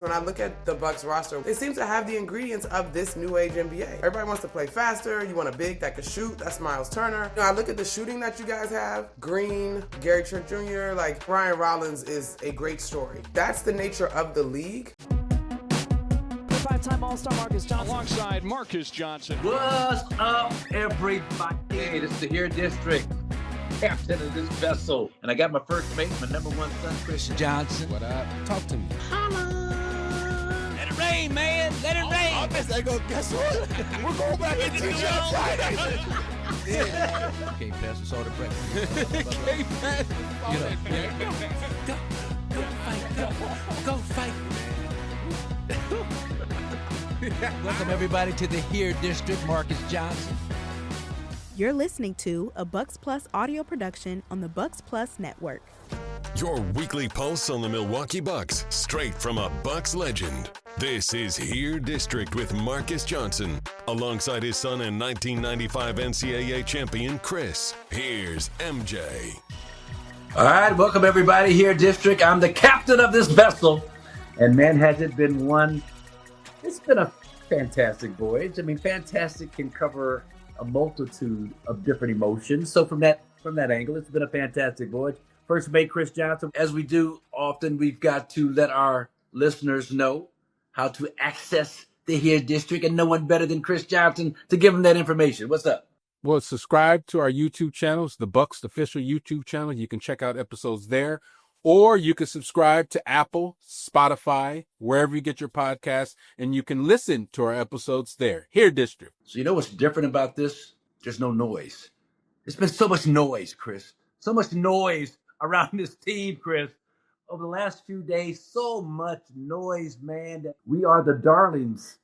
When I look at the Bucks roster, it seems to have the ingredients of this new age NBA. Everybody wants to play faster. You want a big that can shoot. That's Miles Turner. I look at the shooting that you guys have. Green, Gary Trent Jr., like Ryan Rollins is a great story. That's the nature of the league. Five-time All-Star Marques Johnson. Alongside Marques Johnson. What's up, everybody? Hey, this is the Here District, captain of this vessel. And I got my first mate, my number one son, Kris Johnson. What up? Talk to me. Holla. Let it rain, man. Let it rain. I guess what? We're going back and teach on Friday. Yeah. You can't pass us all the breakfast. Can't pass us all the breakfast. Go fight. Welcome, everybody, to the Here District, Marques Johnson. You're listening to a Bucks Plus audio production on the Bucks Plus Network. Your weekly pulse on the Milwaukee Bucks, straight from a Bucks legend. This is Here District with Marques Johnson, alongside his son and 1995 NCAA champion, Kris. Here's MJ. All right, welcome, everybody, Here District. I'm the captain of this vessel. And man, has it been one. It's been a fantastic voyage. I mean, fantastic can cover a multitude of different emotions. So from that angle, it's been a fantastic voyage. First mate, Kris Johnson. As we do often, we've got to let our listeners know how to access the Here District, and no one better than Kris Johnson to give them that information. What's up? Well, subscribe to our YouTube channels, the Bucks official YouTube channel. You can check out episodes there. Or you can subscribe to Apple, Spotify, wherever you get your podcasts, and you can listen to our episodes there. Here District. So you know what's different about this? There's no noise. There's been so much noise, Kris. So much noise around this team, Kris. Over the last few days, so much noise, man. That we are the darlings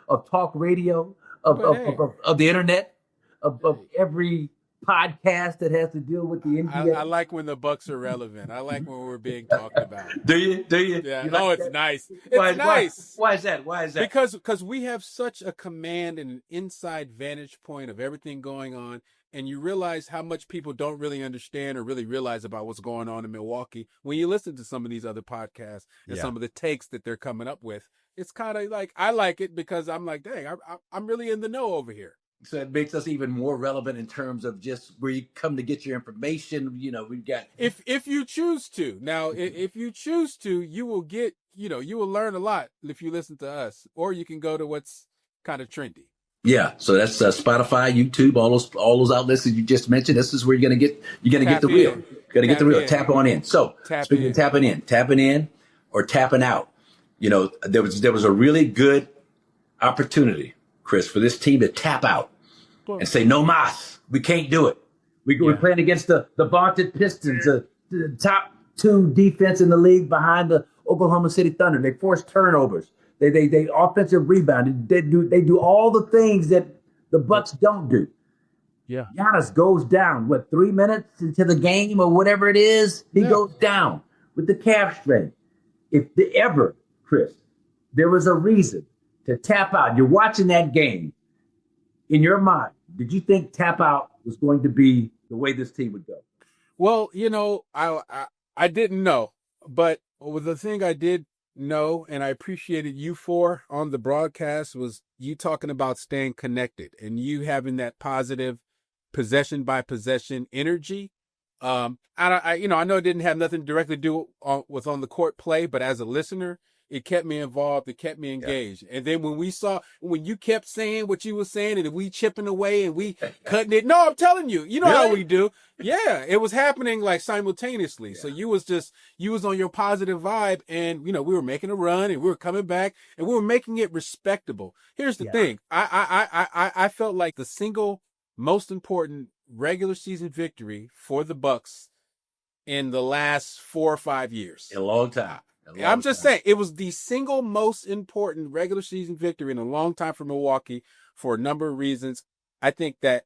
of talk radio, of the internet, of every podcast that has to deal with the NBA. I like when the Bucks are relevant. I like when we're being talked about. Do you? Yeah. You No, like it's that? nice. It's nice. Why is that? Why is that? Because we have such a command and an inside vantage point of everything going on, and you realize how much people don't really understand or really realize about what's going on in Milwaukee when you listen to some of these other podcasts and some of the takes that they're coming up with. It's kind of like, I like it because I'm like, dang, I'm really in the know over here. So it makes us even more relevant in terms of just where you come to get your information. You know, we've got if you choose to. Now, if you choose to, you will get, you will learn a lot if you listen to us, or you can go to what's kind of trendy. Yeah, so that's Spotify, YouTube, all those outlets that you just mentioned. This is where you're gonna get the real. You're gonna get the real. Tap on in. So speaking of tapping in or tapping out, there was a really good opportunity, Kris, for this team to tap out and say, no mas, we can't do it. We're playing against the vaunted Pistons, the top 2 defense in the league behind the Oklahoma City Thunder. They force turnovers. They offensive rebound. They do all the things that the Bucks don't do. Yeah. Giannis goes down, 3 minutes into the game or whatever it is, he goes down with the calf strain. If ever, Kris, there was a reason to tap out. You're watching that game. In your mind, did you think tap out was going to be the way this team would go? Well, I didn't know, but the thing I did know, and I appreciated you for on the broadcast, was you talking about staying connected and you having that positive possession by possession energy. I know it didn't have nothing directly to do with on the court play, but as a listener, it kept me involved. It kept me engaged. Yeah. And then when you kept saying what you were saying and we chipping away and we cutting it. No, I'm telling you, you know how we do. Yeah. It was happening like simultaneously. Yeah. So you was on your positive vibe, and, we were making a run and we were coming back and we were making it respectable. Here's the thing. I felt like the single most important regular season victory for the Bucks in the last 4 or 5 years. A long time. I'm just saying, it was the single most important regular season victory in a long time for Milwaukee for a number of reasons. I think that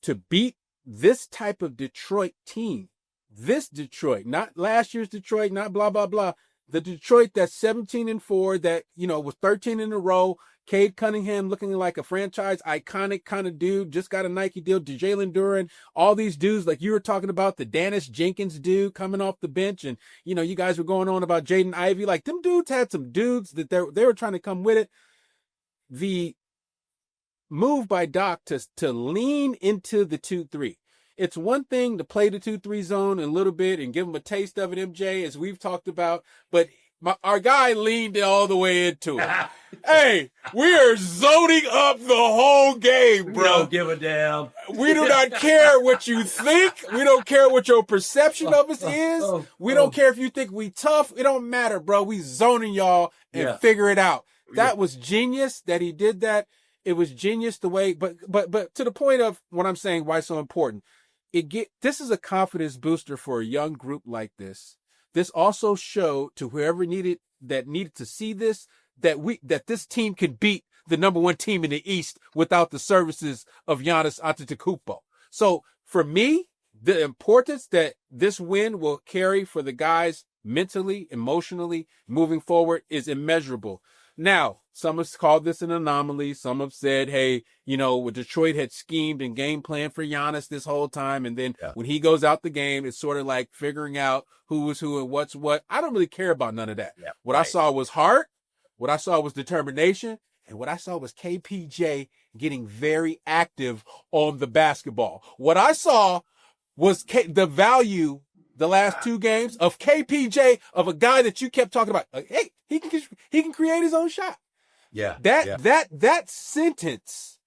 to beat this type of Detroit team, this Detroit, not last year's Detroit, not blah, blah, blah, The Detroit that's 17-4, that, was 13 in a row. Cade Cunningham looking like a franchise iconic kind of dude, just got a Nike deal. Jalen Duren, all these dudes like you were talking about, the Dennis Jenkins dude coming off the bench, and you guys were going on about Jaden Ivey. Like, them dudes had some dudes that they were trying to come with it. The move by Doc to lean into the 2-3. It's one thing to play the 2-3 zone a little bit and give them a taste of it, MJ, as we've talked about, but our guy leaned all the way into it. Hey, we are zoning up the whole game, bro. We don't give a damn. We do not care what you think. We don't care what your perception of us is. We don't care if you think we tough. It don't matter, bro. We zoning y'all and figure it out. That was genius that he did that. It was genius the way, but to the point of what I'm saying, why it's so important. This is a confidence booster for a young group like this. This also showed to whoever needed to see this, that this team can beat the number one team in the East without the services of Giannis Antetokounmpo. So for me, the importance that this win will carry for the guys mentally, emotionally, moving forward is immeasurable. Now, some have called this an anomaly. Some have said, hey, Detroit had schemed and game planned for Giannis this whole time. And then when he goes out the game, it's sort of like figuring out who was who and what's what. I don't really care about none of that. Yeah, what I saw was heart. What I saw was determination. And what I saw was KPJ getting very active on the basketball. What I saw was the value the last two games of KPJ, of a guy that you kept talking about. Hey, he can create his own shot. Yeah. That sentence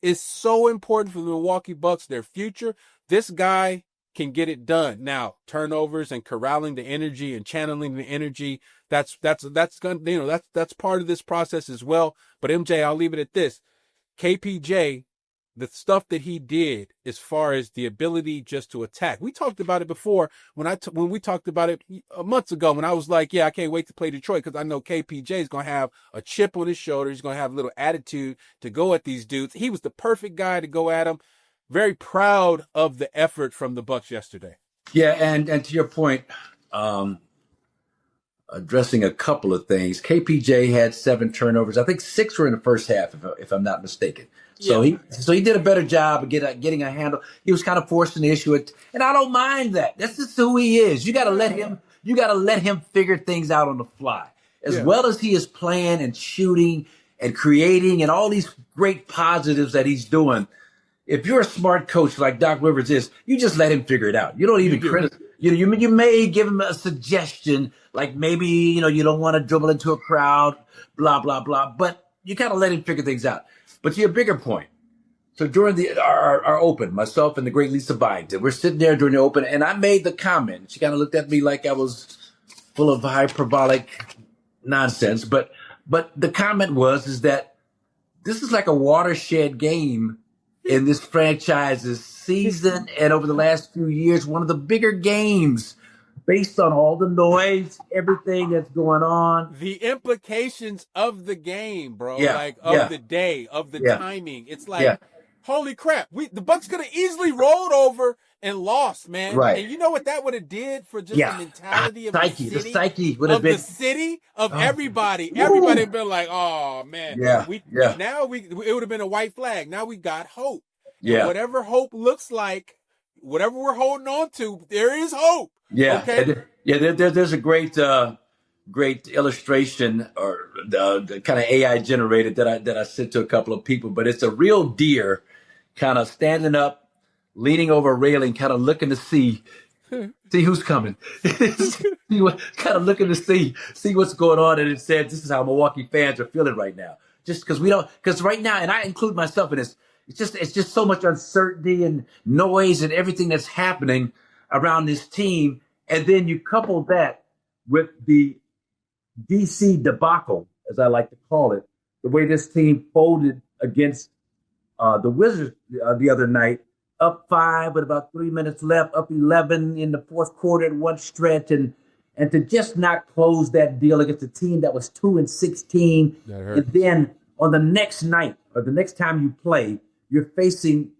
is so important for the Milwaukee Bucks, their future. This guy can get it done. Now, turnovers and corralling the energy and channeling the energy, that's going, that's part of this process as well. But MJ, I'll leave it at this. KPJ, the stuff that he did as far as the ability just to attack. We talked about it before when we talked about it months ago, when I was like, I can't wait to play Detroit because I know KPJ is going to have a chip on his shoulder. He's going to have a little attitude to go at these dudes. He was the perfect guy to go at him. Very proud of the effort from the Bucks yesterday. Yeah, and to your point, addressing a couple of things. KPJ had 7 turnovers. I think 6 were in the first half, if I'm not mistaken. So he did a better job of getting a handle. He was kind of forcing the issue, and I don't mind that. That's just who he is. You got to let him figure things out on the fly. As well as he is playing and shooting and creating and all these great positives that he's doing. If you're a smart coach like Doc Rivers is, you just let him figure it out. You don't even criticize. You may give him a suggestion, like maybe you don't want to dribble into a crowd, blah blah blah. But you kind of let him figure things out. But to your bigger point, so during our open, myself and the great Lisa Byington, we're sitting there during the open, and I made the comment. She kind of looked at me like I was full of hyperbolic nonsense. But the comment is that this is like a watershed game in this franchise's season, and over the last few years, one of the bigger games based on all the noise, everything that's going on. The implications of the game, bro, the day, of the timing. It's like, holy crap, the Bucks could have easily rolled over and lost, man. Right. And you know what that would have did for just the mentality of the psyche would have been, the city, of everybody. Everybody would have been like, oh, man. Now it would have been a white flag. Now we got hope. Yeah. And whatever hope looks like, whatever we're holding on to, there is hope. Yeah. Okay? There's a great illustration or the kind of AI generated that I sent to a couple of people, but it's a real deer kind of standing up, leaning over a railing, kind of looking to see who's coming. Kind of looking to see what's going on. And it said, this is how Milwaukee fans are feeling right now. Just because right now, and I include myself in this, it's just so much uncertainty and noise and everything that's happening around this team. And then you couple that with the DC debacle, as I like to call it, the way this team folded against the Wizards the other night, up 5 with about 3 minutes left, up 11 in the fourth quarter at one stretch, and to just not close that deal against a team that was 2-16. And then on the next night or the next time you play, you're facing,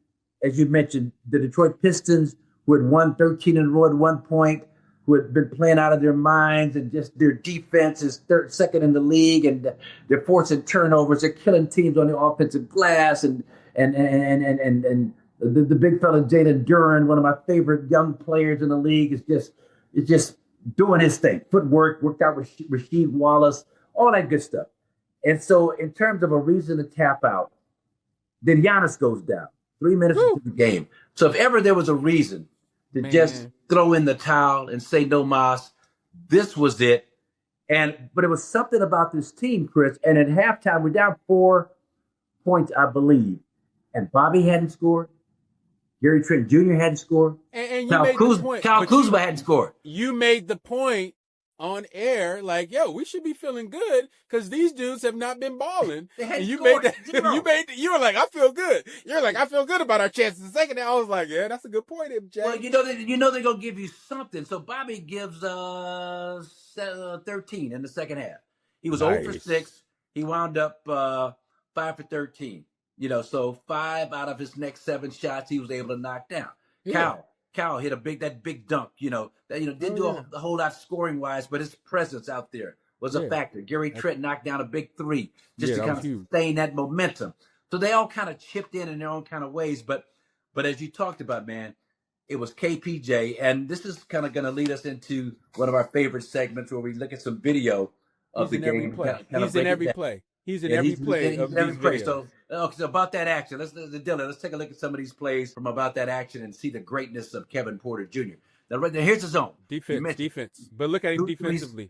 as you mentioned, the Detroit Pistons, who had won 13 in a row at one point. who had been playing out of their minds, and just their defense is second in the league, and they're forcing turnovers. They're killing teams on the offensive glass, and the big fella Jalen Duren, one of my favorite young players in the league, is just doing his thing. Footwork, worked out with Rasheed Wallace, all that good stuff. And so in terms of a reason to tap out, then Giannis goes down 3 minutes into the game. So if ever there was a reason to just throw in the towel and say no mas, this was it. But it was something about this team, Kris. And at halftime, we're down 4 points, I believe. And Bobby hadn't scored. Gary Trent Jr. hadn't scored. And you made the point. Kyle Kuzma hadn't scored. You made the point on air, like, yo, we should be feeling good because these dudes have not been balling. And you made that. You were like, I feel good. You're like, I feel good about our chances. The second, I was like, yeah, that's a good point, MJ. Well, you know they're gonna give you something. So Bobby gives 13 in the second half. He was 0 for 6. He wound up 5 for 13. So 5 out of his next 7 shots he was able to knock down. Yeah. Cal hit that big dunk. Didn't do a whole lot scoring wise, but his presence out there was a factor. Gary Trent knocked down a big 3 just to kind of sustain that momentum. So they all kind of chipped in their own kind of ways. But as you talked about, man, it was KPJ, and this is kind of going to lead us into one of our favorite segments where we look at some video of the game. He's in every play. He's in every play of these videos. So about that action, let's take a look at some of these plays from about that action and see the greatness of Kevin Porter Jr. Now, right there, here's the zone. Defense. But look at him defensively.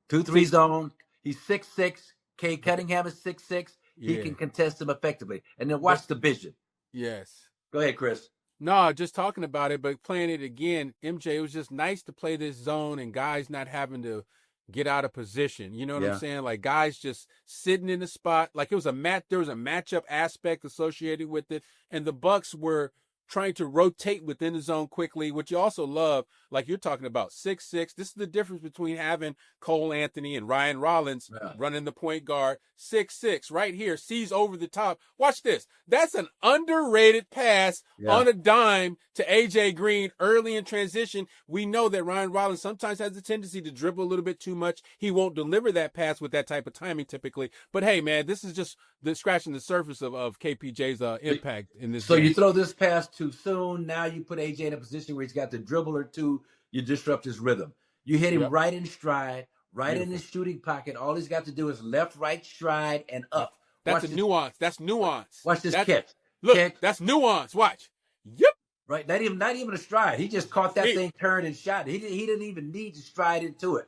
2-3 zone. He's 6'6". Cade Cunningham is 6'6". He can contest him effectively. And then watch the vision. Yes. Go ahead, Kris. No, just talking about it, but playing it again, MJ, it was just nice to play this zone and guys not having to get out of position. You know what I'm saying? Like guys just sitting in the spot. Like there was a matchup aspect associated with it. And the Bucks were trying to rotate within the zone quickly, which you also love, like you're talking about, 6'6". This is the difference between having Cole Anthony and Ryan Rollins running the point guard. 6'6", right here, sees over the top. Watch this. That's an underrated pass on a dime to AJ Green early in transition. We know that Ryan Rollins sometimes has a tendency to dribble a little bit too much. He won't deliver that pass with that type of timing typically. But hey, man, this is just scratching the surface of KPJ's impact in this game. So you throw this pass too soon. Now you put AJ in a position where he's got the dribble or two. You disrupt his rhythm. You hit him right in stride, in his shooting pocket. All he's got to do is left, right, stride, and up. That's nuance. That's nuance. Watch this catch. Look, that's nuance. Watch. Yep. Right. Not even a stride. He just caught that thing, turned and shot. He didn't even need to stride into it.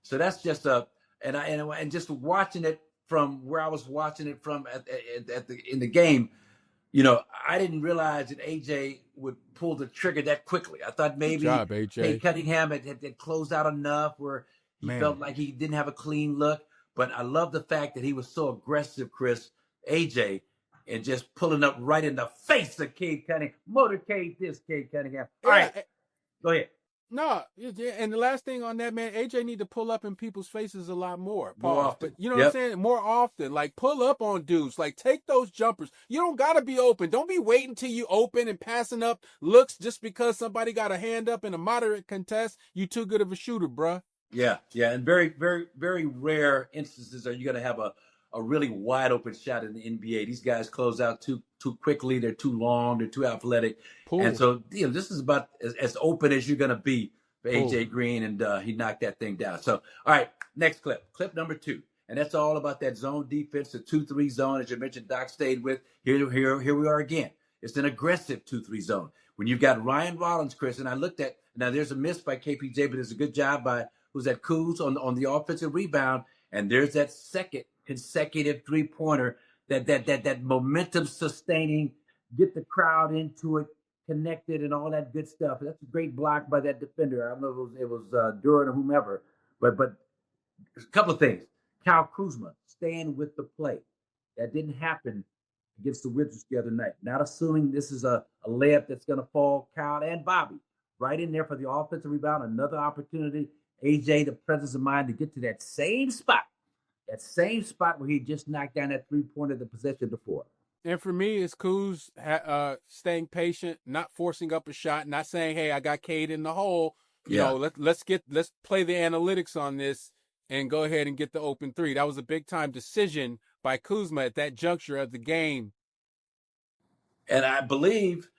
So that's just and just watching it from where I was watching it from in the game. I didn't realize that AJ would pull the trigger that quickly. I thought maybe Cade Cunningham had closed out enough where he felt like he didn't have a clean look. But I love the fact that he was so aggressive, Kris, AJ, and just pulling up right in the face of Cade Cunningham. Motorcade this, Cade Cunningham. All right, go ahead. No, and the last thing on that, man, AJ need to pull up in people's faces a lot more. But you know what I'm saying? More often. Like, pull up on dudes. Like, take those jumpers. You don't got to be open. Don't be waiting till you open and passing up looks just because somebody got a hand up in a moderate contest. You too good of a shooter, bruh. Yeah. And very, very, very rare instances are you going to have a really wide open shot in the NBA. These guys close out too quickly. They're too long. They're too athletic. And so, this is about as open as you're going to be for AJ Green, and he knocked that thing down. So, all right, next clip number 2. And that's all about that zone defense, the 2-3 zone, as you mentioned, Doc stayed with. Here we are again. It's an aggressive 2-3 zone. When you've got Ryan Rollins, Kris, and I looked at, now there's a miss by KPJ, but there's a good job by, who's that, Kuz on the offensive rebound. And there's that second consecutive 3-pointer, that momentum sustaining, get the crowd into it, connected, and all that good stuff. That's a great block by that defender. I don't know if it was Duren or whomever, but a couple of things. Kyle Kuzma staying with the play. That didn't happen against the Wizards the other night. Not assuming this is a layup that's going to fall. Kyle and Bobby right in there for the offensive rebound. Another opportunity. AJ, the presence of mind to get to that same spot where he just knocked down that 3-pointer the possession before. And for me, it's Kuz staying patient, not forcing up a shot, not saying, hey, I got Cade in the hole. You know, let's play the analytics on this and go ahead and get the open three. That was a big time decision by Kuzma at that juncture of the game. And I believe,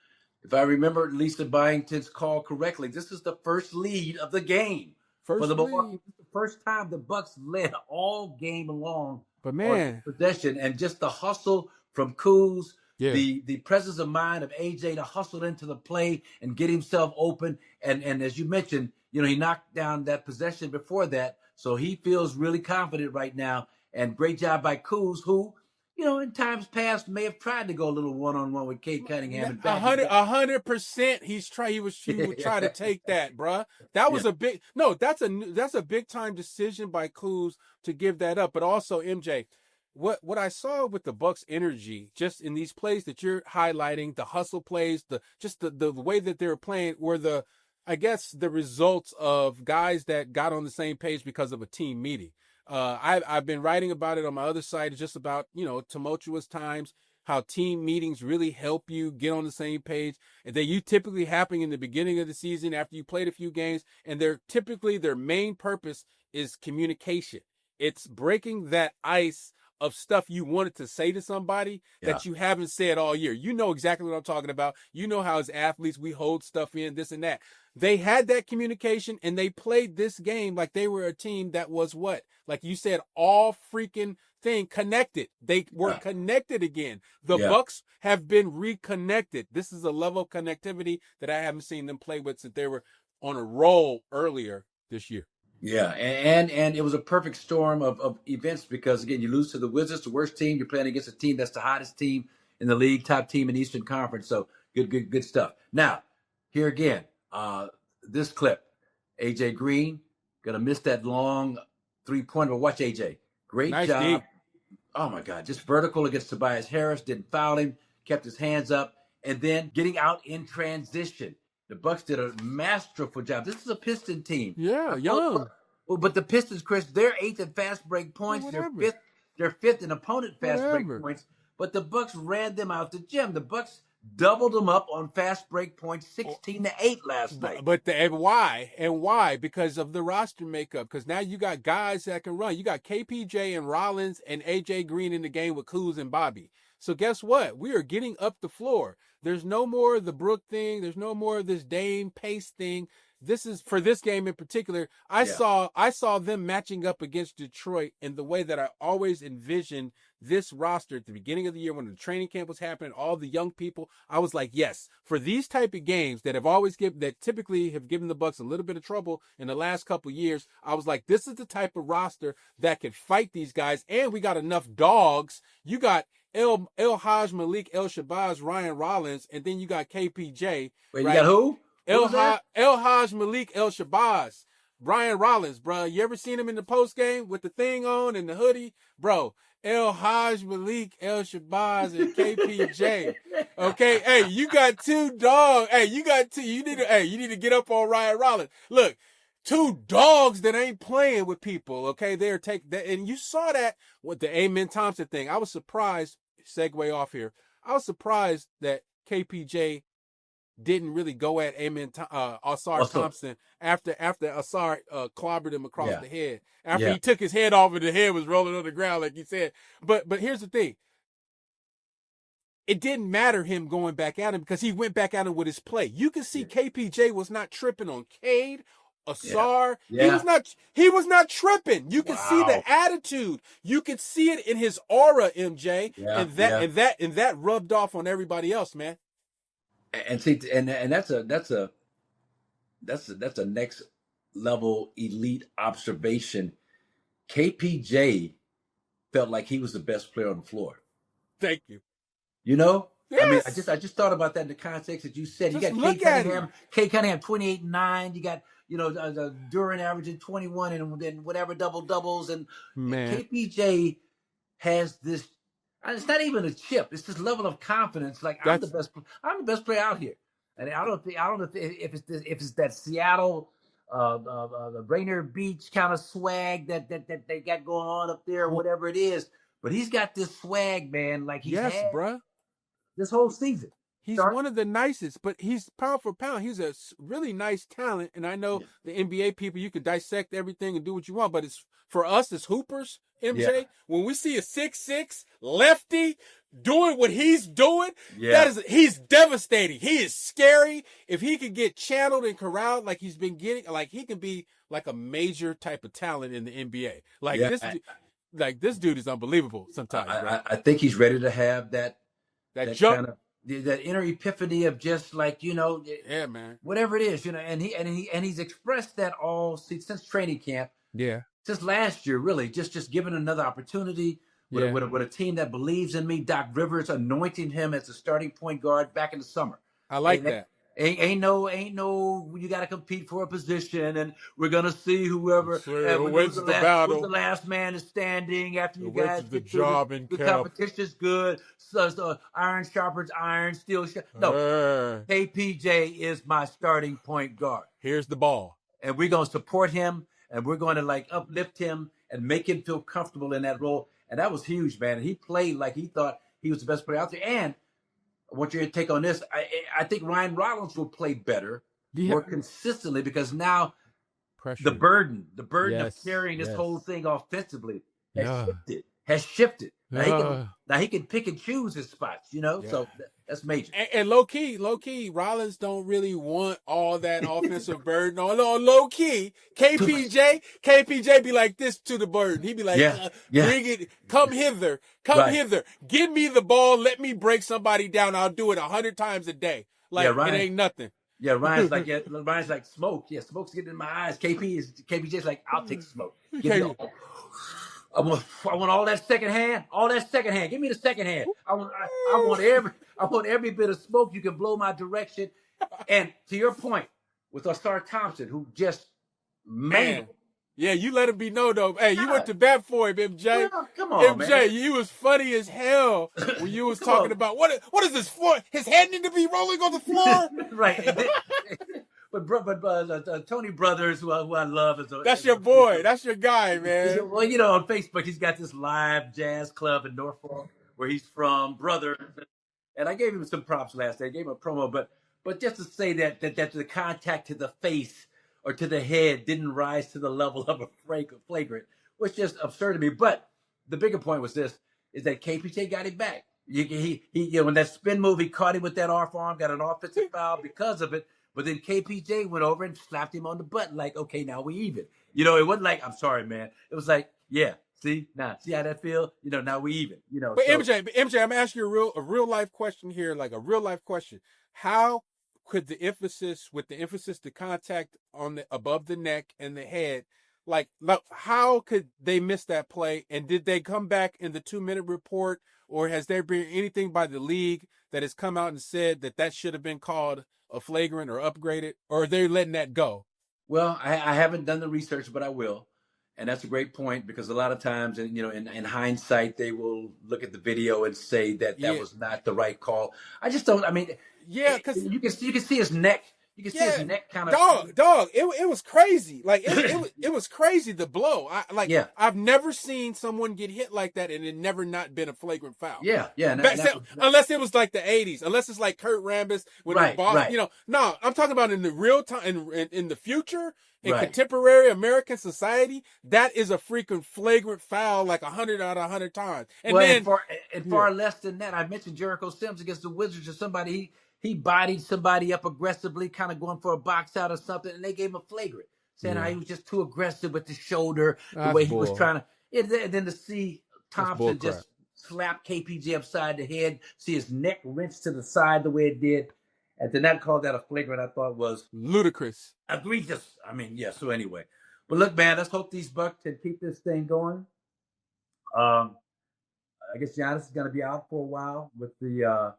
if I remember Lisa Byington's call correctly, this is the first lead of the game for the Milwaukee. The first time the Bucks led all game long. But man, possession and just the hustle from Kuz, the presence of mind of AJ to hustle into the play and get himself open. And as you mentioned, you know, he knocked down that possession before that, so he feels really confident right now. And great job by Kuz, who, you know, in times past may have tried to go a little one-on-one with Cade Cunningham. 100%. He would try to take that, bruh. That was that's a big time decision by Kuz to give that up. But also, MJ, what I saw with the Bucks energy, just in these plays that you're highlighting, the hustle plays, the way that they were playing, were the results of guys that got on the same page because of a team meeting. I've been writing about it on my other site. It's just about, you know, tumultuous times, how team meetings really help you get on the same page. And they typically happen in the beginning of the season after you played a few games. And their main purpose is communication. It's breaking that ice of stuff you wanted to say to somebody that you haven't said all year. You know exactly what I'm talking about. You know how as athletes we hold stuff in, this and that. They had that communication and they played this game like they were a team that was what? Like you said, all freaking thing connected. They were connected again. The Bucks have been reconnected. This is a level of connectivity that I haven't seen them play with since they were on a roll earlier this year. Yeah, and it was a perfect storm of events because, again, you lose to the Wizards, the worst team. You're playing against a team that's the hottest team in the league, top team in the Eastern Conference. So good stuff. Now, here again, this clip, AJ Green, going to miss that long three-pointer. But watch AJ. Great job. Deep. Oh, my God. Just vertical against Tobias Harris. Didn't foul him. Kept his hands up. And then getting out in transition. The Bucks did a masterful job. This is a Piston team. Yeah, young. But the Pistons, Kris, they're 8th in fast break points. They're fifth in opponent fast break points. But the Bucks ran them out the gym. The Bucks doubled them up on fast break points, 16-8 last night. And why? Because of the roster makeup. Because now you got guys that can run. You got KPJ and Rollins and AJ Green in the game with Kuz and Bobby. So guess what? We are getting up the floor. There's no more of the Brook thing. There's no more of this Dame pace thing. This is for this game in particular. I saw them matching up against Detroit in the way that I always envisioned this roster at the beginning of the year when the training camp was happening, all the young people. I was like, yes, for these type of games that typically have given the Bucks a little bit of trouble in the last couple of years. I was like, this is the type of roster that can fight these guys. And we got enough dogs. You got El Haj Malik, El Shabazz, Ryan Rollins, and then you got KPJ. Wait, right? You got who? El Haj Malik, El Shabazz, Ryan Rollins, bro. You ever seen him in the post game with the thing on and the hoodie, bro? El Haj Malik, El Shabazz, and KPJ. Okay, hey, you got two dogs. Hey, you got two. You need to get up on Ryan Rollins. Look, two dogs that ain't playing with people. Okay, they're taking that, and you saw that with the Amen Thompson thing. I was surprised. Segue off here. I was surprised that KPJ didn't really go at Asar Thompson after Asar clobbered him across the head. After he took his head off and the head was rolling on the ground, like you said. But here's the thing. It didn't matter him going back at him because he went back at him with his play. You can see KPJ was not tripping on Cade. Asar, he was not tripping. You can see the attitude. You can see it in his aura, MJ, and that rubbed off on everybody else, man. And see, and that's a next level elite observation. KPJ felt like he was the best player on the floor. Thank you. You know, yes. I mean, I just thought about that in the context that you said. Just you got Cade Cunningham 28-9. You got Duran averaging 21 and whatever double doubles, and KPJ has this. It's not even a chip. It's this level of confidence. Like I'm the best player out here, and I don't know if it's that Seattle, the Rainier Beach kind of swag that they got going on up there, or whatever it is. But he's got this swag, man. Like he's had bruh. this whole season. He's one of the nicest, but he's pound for pound. He's a really nice talent. And I know the NBA people, you can dissect everything and do what you want, but it's for us as hoopers, MJ, when we see a 6'6" lefty doing what he's doing, he's devastating. He is scary. If he could get channeled and corralled like he's been getting, like he can be like a major type of talent in the NBA. This dude is unbelievable sometimes. I think he's ready to have that jump. Kind of, that inner epiphany of just like, man, whatever it is, and he's expressed that since training camp. Yeah. Since last year, really, just given another opportunity with a team that believes in me. Doc Rivers anointing him as a starting point guard back in the summer. I like that. Ain't no, you got to compete for a position, and we're going to see whoever wins the battle. The last man is standing after you guys the get job the, in the camp. competition's good. So iron sharpens iron, steel. No, KPJ is my starting point guard. Here's the ball. And we're going to support him, and we're going to uplift him and make him feel comfortable in that role. And that was huge, man. He played like he thought he was the best player out there. And I want your take on this. I think Ryan Rollins will play better, more consistently, because now the burden of carrying this whole thing offensively has shifted. Now he can pick and choose his spots, so that's major. And low key, Rollins don't really want all that offensive burden. No, low key, KPJ be like this to the burden. He be like, bring it, come hither, give me the ball, let me break somebody down. I'll do it 100 times a day. It ain't nothing. Yeah, Ryan's like smoke. Yeah, smoke's getting in my eyes. KPJ's like, I'll take smoke. I want all that second hand. Give me the second hand. I want every bit of smoke you can blow my direction. And to your point, with Ausar Thompson, who just mangled. Yeah, you let him be known though. Hey, you went to bat for him, MJ. Well, come on, MJ, man. you was funny as hell when you was talking about what is this for? His head need to be rolling on the floor. Right. But Tony Brothers, who I love, that's your boy. That's your guy, man. Well, on Facebook, he's got this live jazz club in Norfolk where he's from, Brothers. And I gave him some props last day. I gave him a promo, but just to say that the contact to the face or to the head didn't rise to the level of a flagrant was just absurd to me. But the bigger point was this: is that KPJ got him back. He when that spin move, he caught him with that off arm, got an offensive foul because of it. But then KPJ went over and slapped him on the butt, like, okay, now we even. It wasn't like, I'm sorry, man. It was like, yeah, see how that feel? Now we even. But so, MJ, I'm asking you a real life question here, like a real life question. How could the emphasis to contact on above the neck and the head, like how could they miss that play? And did they come back in the 2-minute report, or has there been anything by the league that has come out and said that should have been called a flagrant or upgraded, or are they letting that go? Well, I haven't done the research, but I will. And that's a great point, because a lot of times, in hindsight, they will look at the video and say that was not the right call. I just don't. I mean, because you can see his neck. You can see his neck kind of. Dog. It was crazy. Like it was crazy. The blow. I've never seen someone get hit like that and it never not been a flagrant foul. Yeah. Unless it was like the 80s. Unless it's like Kurt Rambis when the ball. Right. No, I'm talking about in the real time, in the future, in contemporary American society. That is a freaking flagrant foul, like 100 out of 100 times. And far less than that. I mentioned Jericho Sims against the Wizards, or somebody he bodied somebody up aggressively, kind of going for a box out or something, and they gave him a flagrant, saying how he was just too aggressive with the shoulder, the way he was trying to. And then to see Thompson just slap KPJ upside the head, see his neck wrenched to the side the way it did, and to not call that a flagrant, I thought was ludicrous. Egregious. I mean, yeah. So anyway, but look, man, let's hope these Bucks can keep this thing going. I guess Giannis is going to be out for a while with the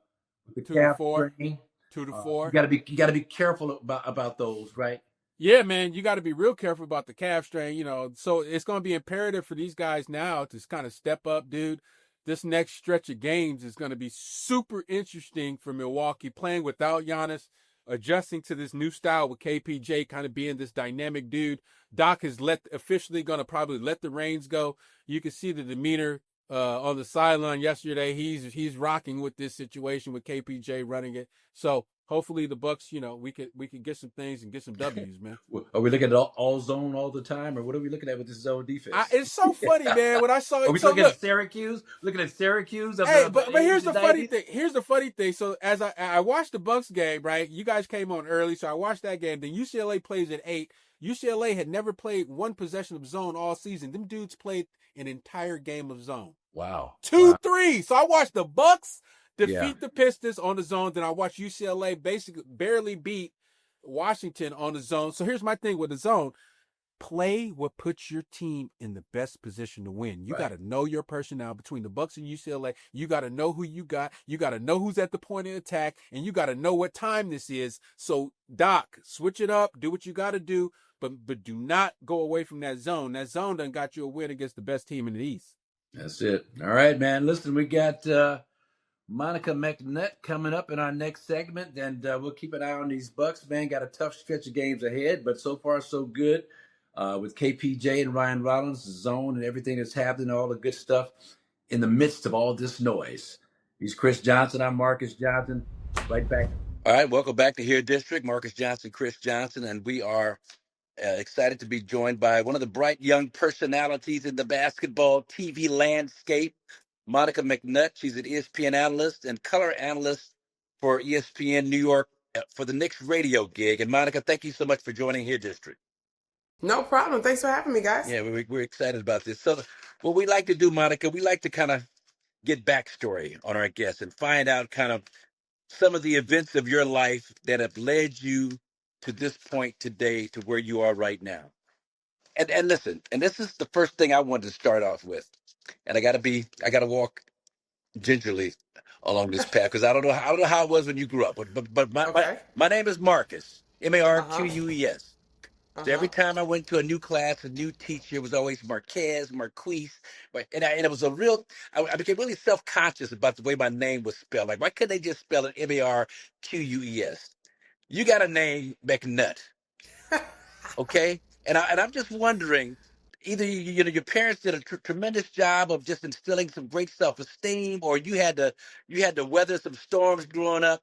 2 to 4. strain. 2 to 4. You got to be careful about those, right? Yeah, man, you got to be real careful about the calf strain, So it's going to be imperative for these guys now to kind of step up, dude. This next stretch of games is going to be super interesting for Milwaukee, playing without Giannis, adjusting to this new style with KPJ kind of being this dynamic dude. Doc is officially going to probably let the reins go. You can see the demeanor on the sideline yesterday. He's rocking with this situation with KPJ running it. So hopefully the Bucks, we could get some things and get some W's, man. Are we looking at all zone all the time, or what are we looking at with this zone defense? It's so funny, man. When I saw it, are we looking at Syracuse? Looking at Syracuse? But here's the funny thing. Here's the funny thing. So as I watched the Bucks game, right? You guys came on early, so I watched that game. Then UCLA plays at 8. UCLA had never played one possession of zone all season. Them dudes played an entire game of zone. Wow. 2-3. So I watched the Bucks defeat the Pistons on the zone. Then I watched UCLA basically barely beat Washington on the zone. So here's my thing with the zone. Play what puts your team in the best position to win. You got to know your personnel between the Bucks and UCLA. You got to know who you got. You got to know who's at the point of attack, and you got to know what time this is. So, Doc, switch it up. Do what you got to do, but do not go away from that zone. That zone done got you a win against the best team in the East. That's it. All right, man. Listen, we got Monica McNutt coming up in our next segment, and we'll keep an eye on these Bucks, man. Got a tough stretch of games ahead, but so far so good. With KPJ and Ryan Rollins, the zone and everything that's happening, all the good stuff in the midst of all this noise. He's Kris Johnson. I'm Marques Johnson. Right back. All right, welcome back to Here District. Marques Johnson, Kris Johnson, and we are excited to be joined by one of the bright young personalities in the basketball TV landscape, Monica McNutt. She's an ESPN analyst and color analyst for ESPN New York for the Knicks radio gig. And Monica, thank you so much for joining Here District. No problem. Thanks for having me, guys. Yeah, we're excited about this. So what we like to do, Monica, we like to kind of get backstory on our guests and find out kind of some of the events of your life that have led you to this point today to where you are right now. And listen, and this is the first thing I wanted to start off with. And I gotta walk gingerly along this path because I don't know how it was when you grew up. But my name is Marques, Marques. So every time I went to a new class, a new teacher, it was always Marques. And it was I became really self-conscious about the way my name was spelled. Like, why couldn't they just spell it Marques? You got a name, McNutt. Okay? And I'm just wondering, either your parents did a tremendous job of just instilling some great self-esteem, or you had to weather some storms growing up.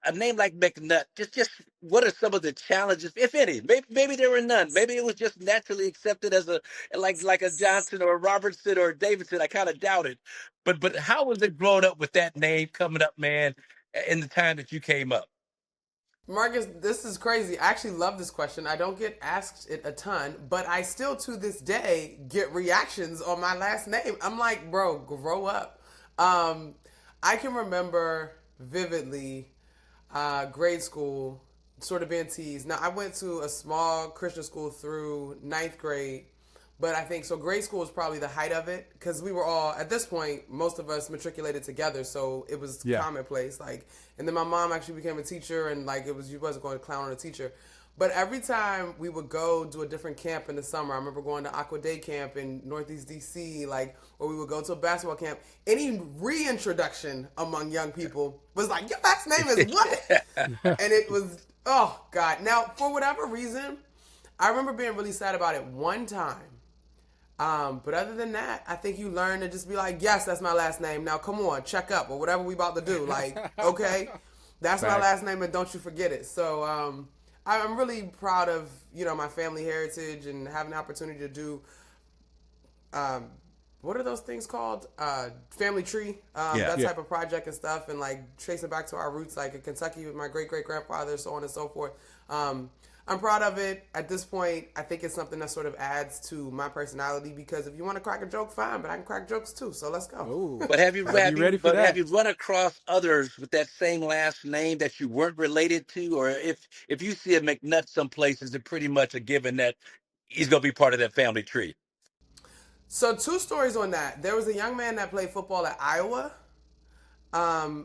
A name like McNutt, just what are some of the challenges, if any? Maybe there were none. Maybe it was just naturally accepted as like a Johnson or a Robertson or a Davidson. I kind of doubt it. But how was it growing up with that name coming up, man, in the time that you came up? Marques, this is crazy. I actually love this question. I don't get asked it a ton, but I still to this day get reactions on my last name. I'm like, bro, grow up. I can remember vividly grade school, sort of being teased. Now, I went to a small Christian school through 9th grade, but I think, so grade school was probably the height of it, because we were all, at this point, most of us matriculated together, so it was commonplace. Like, and then my mom actually became a teacher, and like, you wasn't going to clown on a teacher. But every time we would go do a different camp in the summer, I remember going to Aqua Day Camp in Northeast DC, or we would go to a basketball camp. Any reintroduction among young people was like, your last name is what? And it was, oh, God. Now, for whatever reason, I remember being really sad about it one time. But other than that, I think you learn to just be like, yes, that's my last name. Now, come on, check up, or whatever we about to do. Like, okay, that's my last name, and don't you forget it. So, I'm really proud of, my family heritage and having the opportunity to do, what are those things called? Family tree, type of project and stuff, and like tracing back to our roots, like in Kentucky with my great-great-grandfather, so on and so forth. I'm proud of it. At this point, I think it's something that sort of adds to my personality, because if you want to crack a joke, fine, but I can crack jokes too, so let's go. Ooh. But have you run across others with that same last name that you weren't related to? Or if you see a McNutt someplace, is it pretty much a given that he's going to be part of that family tree? So 2 stories on that. There was a young man that played football at Iowa. I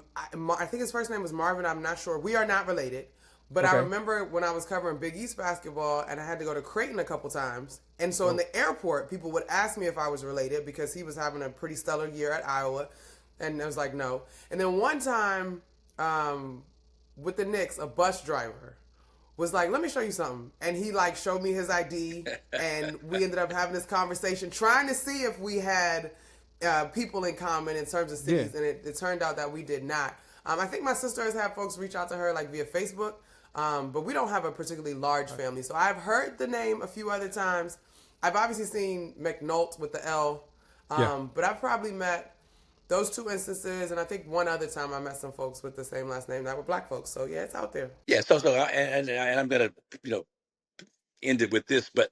think his first name was Marvin. I'm not sure. We are not related. But I remember when I was covering Big East basketball, and I had to go to Creighton a couple times. And so in the airport, people would ask me if I was related, because he was having a pretty stellar year at Iowa. And I was like, no. And then one time with the Knicks, a bus driver was like, let me show you something. And he like showed me his ID, and we ended up having this conversation, trying to see if we had people in common in terms of cities, and it turned out that we did not. I think my sister has had folks reach out to her like via Facebook, but we don't have a particularly large family. So I've heard the name a few other times. I've obviously seen McNutt with the L, but I've probably met those 2 instances, and I think one other time I met some folks with the same last name that were black folks. So yeah, it's out there. Yeah. And I'm gonna end it with this, but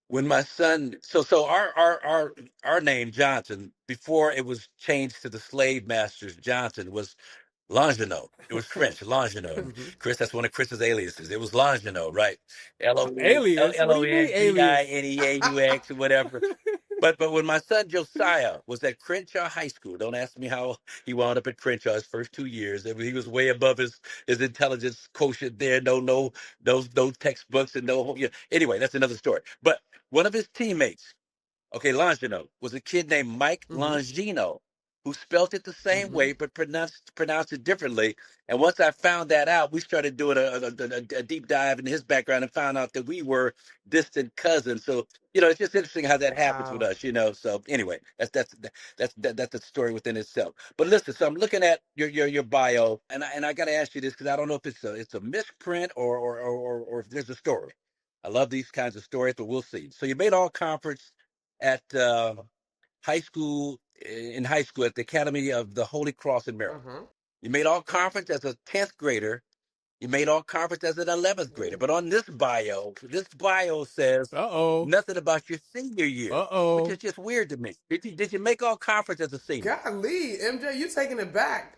when my son, our name Johnson, before it was changed to the slave masters Johnson, was Longino. It was French, Longino. Kris, that's one of Chris's aliases. It was Longino, right? Alias? What do you mean alias? Longinoux, whatever. But when my son Josiah was at Crenshaw High School, don't ask me how he wound up at Crenshaw his first 2 years. I mean, he was way above his intelligence quotient there. No textbooks and no. Anyway, that's another story. But one of his teammates, Longino, was a kid named Mike Longino, who spelt it the same way but pronounced it differently. And once I found that out, we started doing a deep dive into his background and found out that we were distant cousins. So it's just interesting how that happens with us. So anyway, that's a story within itself. But listen, so I'm looking at your bio, and I got to ask you this because I don't know if it's a misprint or if there's a story. I love these kinds of stories, but we'll see. So you made all conference at high school at the Academy of the Holy Cross in Maryland. You made all conference as a 10th grader. You made all conference as an 11th grader. But on this bio says nothing about your senior year, which is just weird to me. Did you make all conference as a senior? Golly, MJ, you taking it back.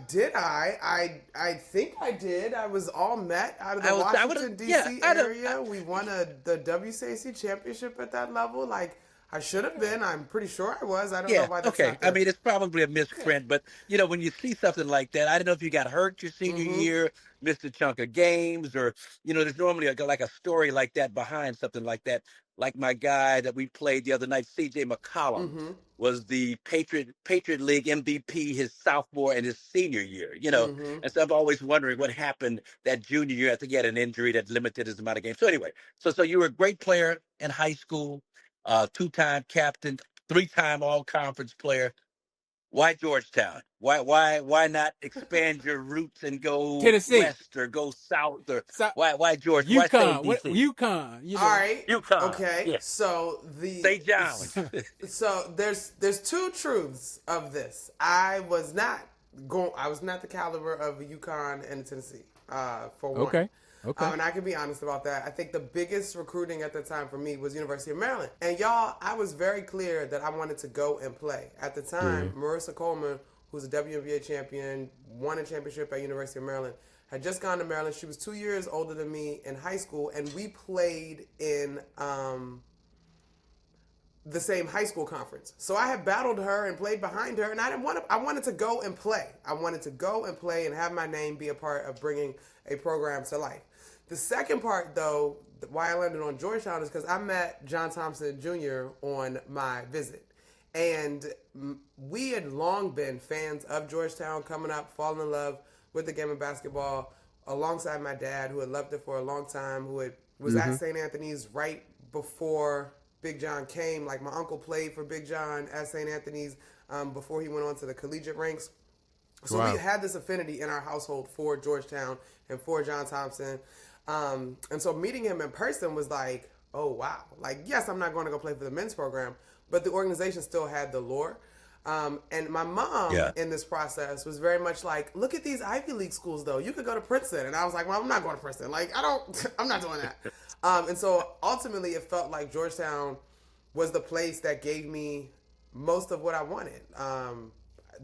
Did I? I think I did. I was all met out of the Washington, D.C. area. We won the WCAC championship at that level. Like, I should have been. I'm pretty sure I was. I don't know why that's not there. I mean, it's probably a misprint, but, when you see something like that, I don't know if you got hurt your senior year, missed a chunk of games, or, there's normally like a story like that behind something like that. Like my guy that we played the other night, C.J. McCollum, was the Patriot League MVP his sophomore and his senior year, And so I'm always wondering what happened that junior year. I think he had an injury that limited his amount of games. So anyway, so you were a great player in high school. 2-time captain, 3-time all-conference player. Why Georgetown? Why not expand your roots and go Tennessee, west or go south? Or why Georgia? UConn? Why UConn. All right. UConn. Okay. Yeah. So St. John's. So there's 2 truths of this. I was not the caliber of a UConn and a Tennessee. For one. Okay. And I can be honest about that. I think the biggest recruiting at the time for me was University of Maryland. And y'all, I was very clear that I wanted to go and play. At the time, Marissa Coleman, who's a WNBA champion, won a championship at University of Maryland, had just gone to Maryland. She was 2 years older than me in high school, and we played in the same high school conference. So I had battled her and played behind her, and I wanted to go and play. I wanted to go and play and have my name be a part of bringing a program to life. The second part, though, why I landed on Georgetown is because I met John Thompson Jr. on my visit. And we had long been fans of Georgetown, coming up, falling in love with the game of basketball, alongside my dad, who had loved it for a long time, who was at St. Anthony's right before Big John came. Like, my uncle played for Big John at St. Anthony's before he went on to the collegiate ranks. So we had this affinity in our household for Georgetown and for John Thompson. And so meeting him in person was like, oh, wow. Like, yes, I'm not going to go play for the men's program, but the organization still had the lure. And my mom in this process was very much like, look at these Ivy League schools, though. You could go to Princeton. And I was like, well, I'm not going to Princeton. Like, I'm not doing that. And so ultimately it felt like Georgetown was the place that gave me most of what I wanted.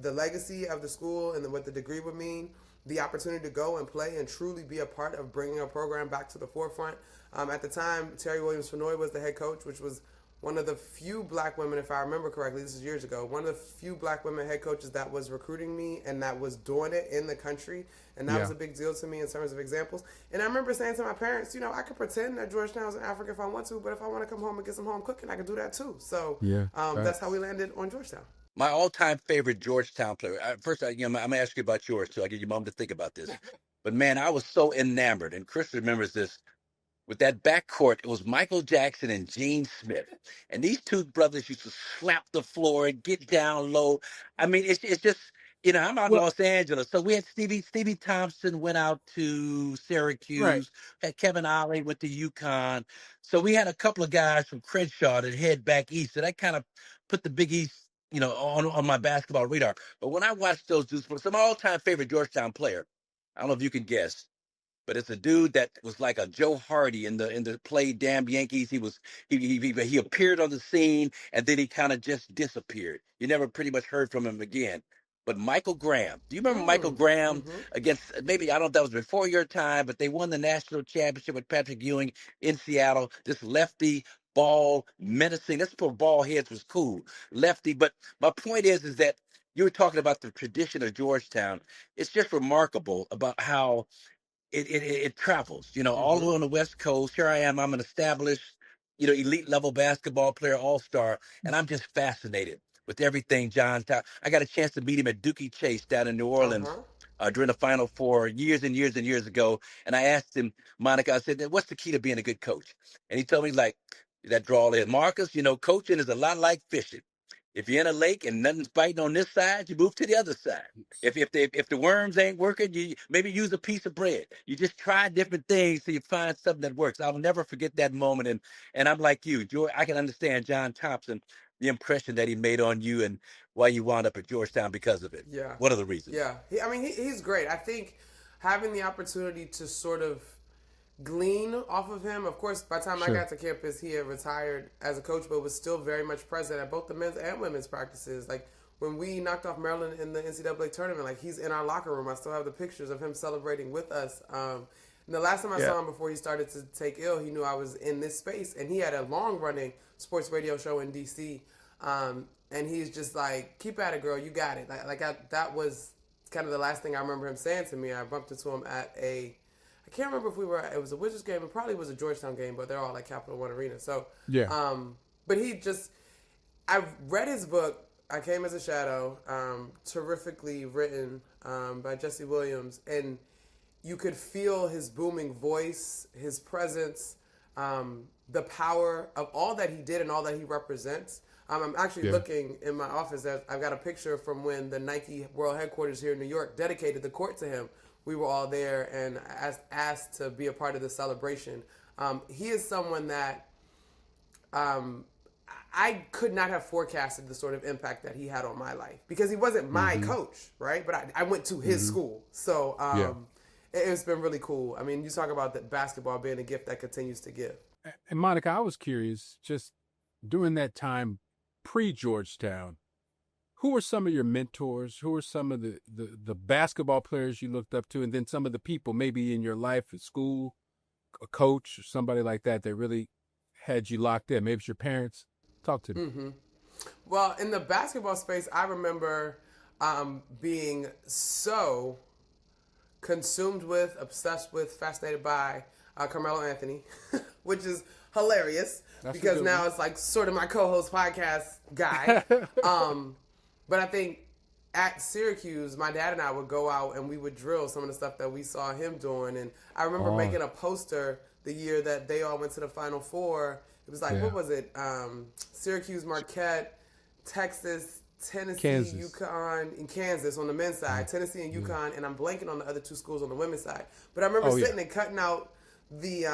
The legacy of the school and what the degree would mean, the opportunity to go and play and truly be a part of bringing a program back to the forefront. At the time, Terry Williams-Fenoy was the head coach, which was one of the few black women, if I remember correctly, this is years ago, one of the few black women head coaches that was recruiting me and that was doing it in the country. And that was a big deal to me in terms of examples. And I remember saying to my parents, I could pretend that Georgetown's in Africa if I want to, but if I want to come home and get some home cooking, I can do that too. So that's how we landed on Georgetown. My all-time favorite Georgetown player. First, I'm going to ask you about yours, so I give you a moment to think about this. But, man, I was so enamored, and Kris remembers this. with that backcourt. It was Michael Jackson and Gene Smith. And these two brothers used to slap the floor and get down low. I mean, it's just, I'm out in Well, Los Angeles. So we had Stevie Thompson went out to right. Syracuse, had Kevin Ollie went to UConn. So we had a couple of guys from Crenshaw that head back east. So that kind of put the Big East, on my basketball radar. But when I watched those dudes, some all-time favorite Georgetown player, I don't know if you can guess, but it's a dude that was like a Joe Hardy in the play Damn Yankees. He appeared on the scene and then he kind of just disappeared. You never pretty much heard from him again. But Michael Graham, do you remember Michael Graham against, maybe, I don't know if that was before your time, but they won the national championship with Patrick Ewing in Seattle. This lefty, ball, menacing. That's before ball heads was cool. Lefty. But my point is that you were talking about the tradition of Georgetown. It's just remarkable about how it travels, all the way on the West Coast. Here I am. I'm an established, elite level basketball player, all-star, and I'm just fascinated with everything John. I got a chance to meet him at Dookie Chase down in New Orleans during the Final Four years and years and years ago. And I asked him, Monica, I said, what's the key to being a good coach? And he told me, like, that draw in, Marques, coaching is a lot like fishing. If you're in a lake and nothing's biting on this side, you move to the other side. If the worms ain't working, you maybe use a piece of bread. You just try different things till you find something that works. I'll never forget that moment. And I'm like you, George. I can understand John Thompson, the impression that he made on you, and why you wound up at Georgetown because of it. Yeah. What are the reasons? Yeah. He's great. I think having the opportunity to sort of glean off of him. Of course, by the time I got to campus, he had retired as a coach, but was still very much present at both the men's and women's practices. Like when we knocked off Maryland in the NCAA tournament, like he's in our locker room. I still have the pictures of him celebrating with us. And the last time I saw him before he started to take ill, he knew I was in this space, and he had a long-running sports radio show in D.C. And he's just like, "Keep at it, girl. You got it." That was kind of the last thing I remember him saying to me. I bumped into him at I can't remember if it was a Wizards game. It probably was a Georgetown game, but they're all like Capital One Arena. So, but I read his book, I Came as a Shadow, terrifically written by Jesse Williams. And you could feel his booming voice, his presence, the power of all that he did and all that he represents. I'm actually looking in my office. I've got a picture from when the Nike World Headquarters here in New York dedicated the court to him. We were all there and asked to be a part of the celebration. He is someone that I could not have forecasted the sort of impact that he had on my life, because he wasn't my coach, right? But I went to his school. So it's been really cool. I mean, you talk about the basketball being a gift that continues to give. And Monica, I was curious, just during that time pre-Georgetown, who were some of your mentors? Who were some of the basketball players you looked up to? And then some of the people maybe in your life at school, a coach or somebody like that really had you locked in? Maybe it's your parents. Talk to me. Well, in the basketball space, I remember being so consumed with, obsessed with, fascinated by Carmelo Anthony, which is hilarious. Because now it's like sort of my co-host podcast guy. But I think at Syracuse, my dad and I would go out and we would drill some of the stuff that we saw him doing. And I remember making a poster the year that they all went to the Final Four. It was like, what was it? Syracuse, Marquette, Texas, Tennessee, UConn, and Kansas on the men's side. Tennessee and UConn, and I'm blanking on the other two schools on the women's side. But I remember sitting and cutting out the